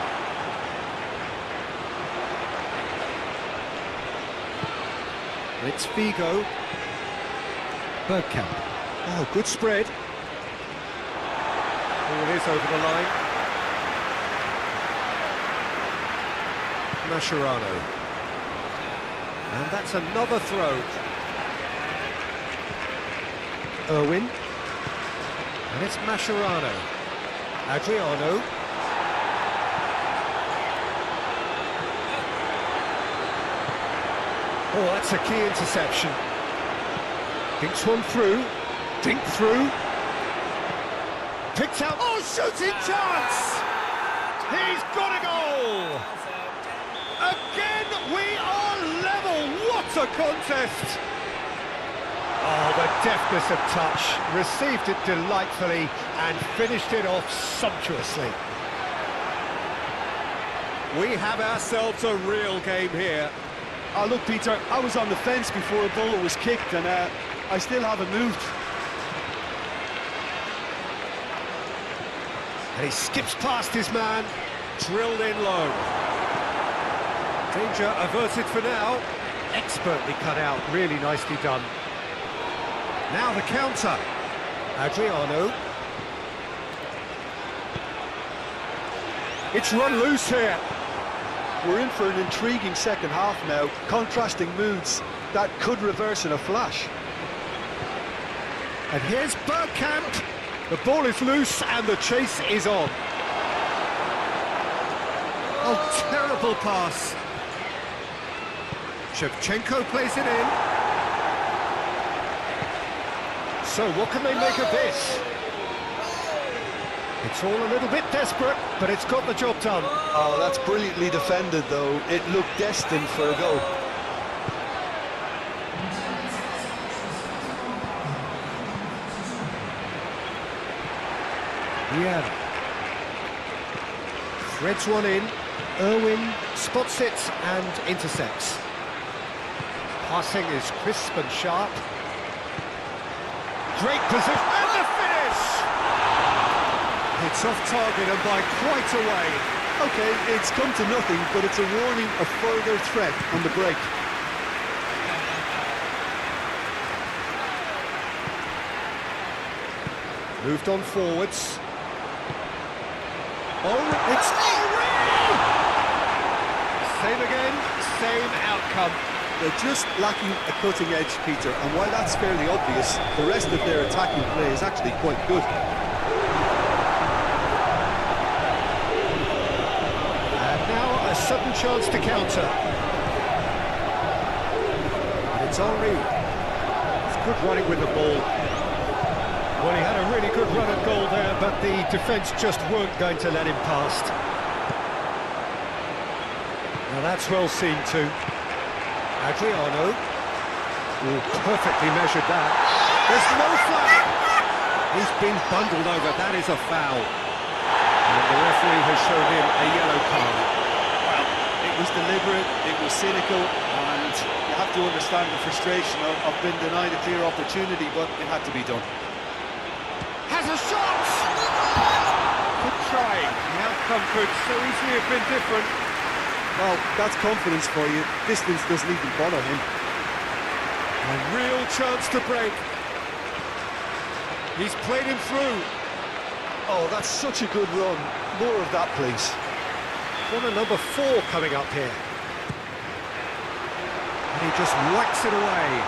Speaker 1: It's Figo.
Speaker 5: Bergkamp.
Speaker 1: Oh, good spread. Oh, it is over the line. Mascherano. And that's another throw. Irwin. And it's Mascherano. Adriano. Oh, that's a key interception. Dinks one through. Dink through. Picked out. Oh, shooting chance! He's got a goal! Again, we are level. What a contest! Oh, the deftness of touch. Received it delightfully and finished it off sumptuously. We have ourselves a real game here.
Speaker 2: Oh, look, Peter, I was on the fence before a ball was kicked, and I still haven't moved.
Speaker 1: And he skips past his man, drilled in low. Danger averted for now. Expertly cut out, really nicely done. Now the counter. Adriano. It's run loose here.
Speaker 2: We're in for an intriguing second half now. Contrasting moods that could reverse in a flash.
Speaker 1: And here's Bergkamp. The ball is loose and the chase is on. Oh, terrible pass. Shevchenko plays it in. So what can they make of this? It's all a little bit desperate, but it's got the job done.
Speaker 2: Oh, that's brilliantly defended, though. It looked destined for a goal.
Speaker 1: Yeah. Threads one in. Irwin spots it and intercepts. Passing is crisp and sharp. Great position, and the finish! It's off target and by quite a way.
Speaker 2: Okay, it's come to nothing, but it's a warning of further threat on the break.
Speaker 1: Moved on forwards. Oh, it's Henry! Same again, same outcome.
Speaker 2: They're just lacking a cutting edge, Peter, and while that's fairly obvious, the rest of their attacking play is actually quite good.
Speaker 1: And now a sudden chance to counter. And it's Henry. It's good running with the ball. Well, he had a really good run at goal there, but the defence just weren't going to let him past. Now that's well seen too. Adriano. Oh, perfectly measured that. There's no flag. He's been bundled over. That is a foul. And the referee has shown him a yellow card.
Speaker 2: Well, it was deliberate, it was cynical, and you have to understand the frustration of being denied a clear opportunity, but it had to be done.
Speaker 1: Has a shot! Good try. The outcome could so easily have been different.
Speaker 2: Well, that's confidence for you. Distance doesn't even bother him.
Speaker 1: A real chance to break. He's played him through.
Speaker 2: Oh, that's such a good run. More of that, please.
Speaker 1: Corner number 4 coming up here. And he just whacks it away.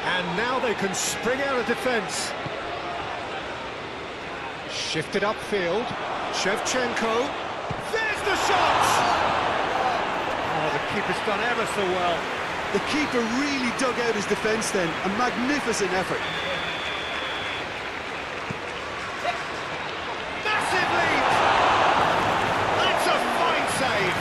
Speaker 1: And now they can spring out of defence. Shifted upfield. Shevchenko. There's the shot! Oh, the keeper's done ever so well.
Speaker 2: The keeper really dug out his defence then. A magnificent effort.
Speaker 1: Massive lead! That's a fine save!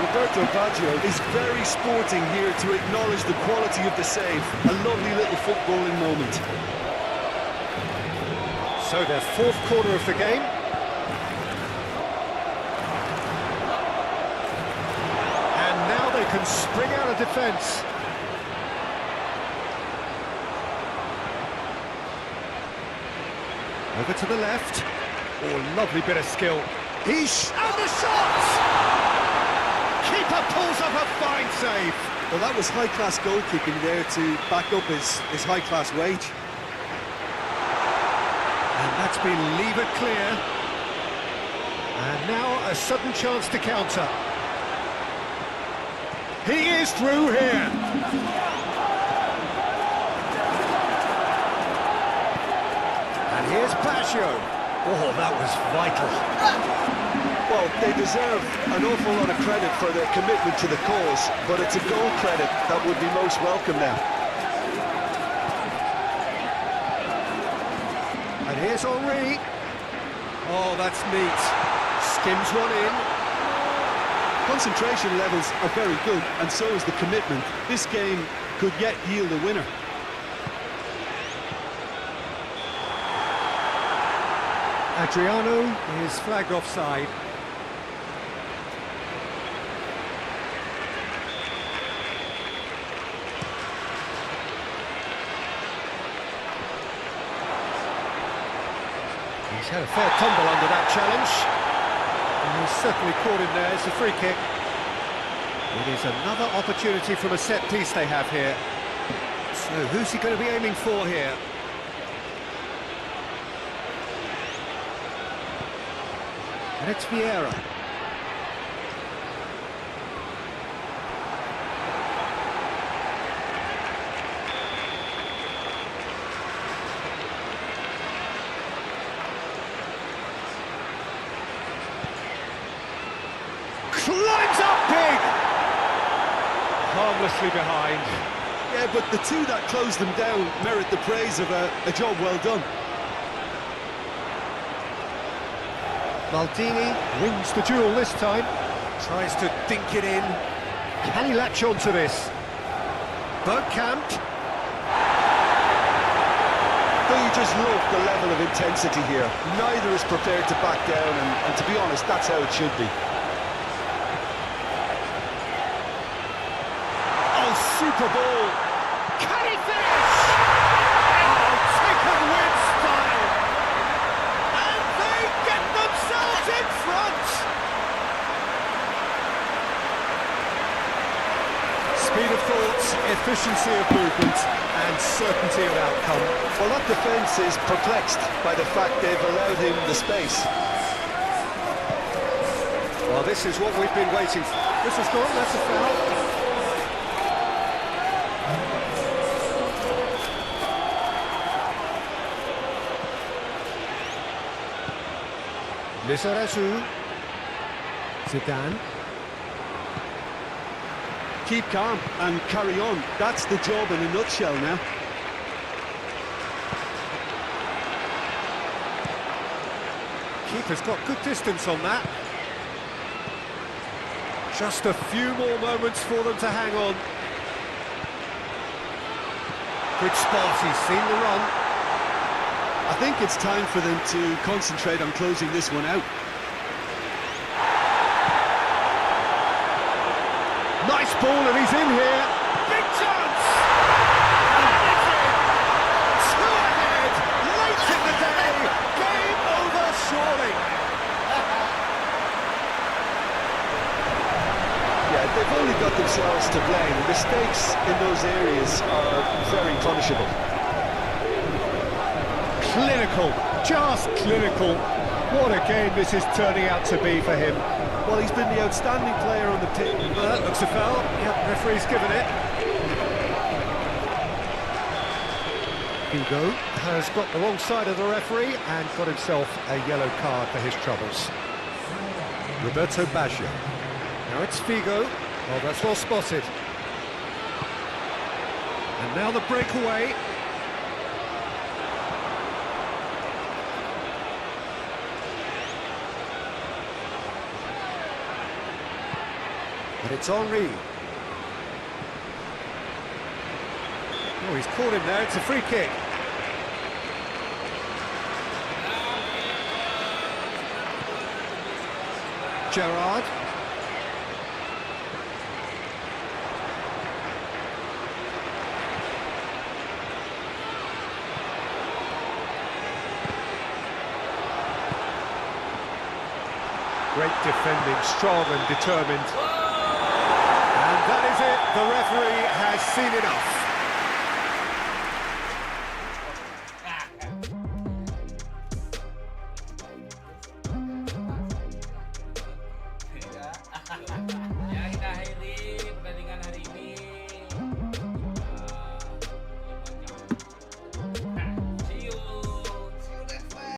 Speaker 2: Roberto Baggio is very sporting here to acknowledge the quality of the save. A lovely little footballing moment.
Speaker 1: So their 4th quarter of the game. And now they can spring out of defence. Over to the left. Oh, lovely bit of skill. And the shot! Keeper pulls up a fine save.
Speaker 3: Well, that was high-class goalkeeping there to back up his high-class wage.
Speaker 1: And that's been levered clear. And now a sudden chance to counter. He is through here. And here's Baggio. Oh, that was vital.
Speaker 3: Well, they deserve an awful lot of credit for their commitment to the cause, but it's a goal credit that would be most welcome now.
Speaker 1: And here's Henry. Oh, that's neat. Skims one in.
Speaker 3: Concentration levels are very good, and so is the commitment. This game could yet yield a winner.
Speaker 1: Adriano is flagged offside. He's had a fair tumble under that challenge. And he's certainly caught him there. It's a free kick. It is another opportunity from a set piece they have here. So who's he going to be aiming for here? And it's Vieira. Climbs up big! Harmlessly behind.
Speaker 3: Yeah, but the two that closed them down merit the praise of a job well done.
Speaker 1: Maldini wins the duel this time. Tries to dink it in. Can he latch on to this? Bergkamp.
Speaker 3: Though you just love the level of intensity here. Neither is prepared to back down, and to be honest, that's how it should be.
Speaker 1: Oh, super ball. Can he finish? Oh, taken with style. And they get themselves in front. Speed of thought, efficiency of movement, and certainty of outcome.
Speaker 3: Well, that defence is perplexed by the fact they've allowed him the space.
Speaker 1: Well, this is what we've been waiting for. This has gone, that's a foul. Lizarazu. Zidane.
Speaker 3: Keep calm and carry on. That's the job in a nutshell now.
Speaker 1: Keeper's got good distance on that. Just a few more moments for them to hang on. Good spot, he's seen the run.
Speaker 3: I think it's time for them to concentrate on closing this one out.
Speaker 1: Nice ball and he's in here. Big chance! And it's in! Two ahead, late in the day. Game over, surely.
Speaker 3: Yeah, they've only got themselves to blame. Mistakes in those areas are very punishable.
Speaker 1: Clinical, just clinical. What a game this is turning out to be for him.
Speaker 3: Well, he's been the outstanding player on the pitch.
Speaker 1: Well, that looks a foul. Yep, referee's given it. Figo has got the wrong side of the referee and got himself a yellow card for his troubles. Roberto Baggio. Now it's Figo. Well, that's well spotted. And now the breakaway. And it's Henry. Oh, he's caught him there. It's a free kick. Gerrard. Great defending, strong and determined. And that is it. The referee has seen enough.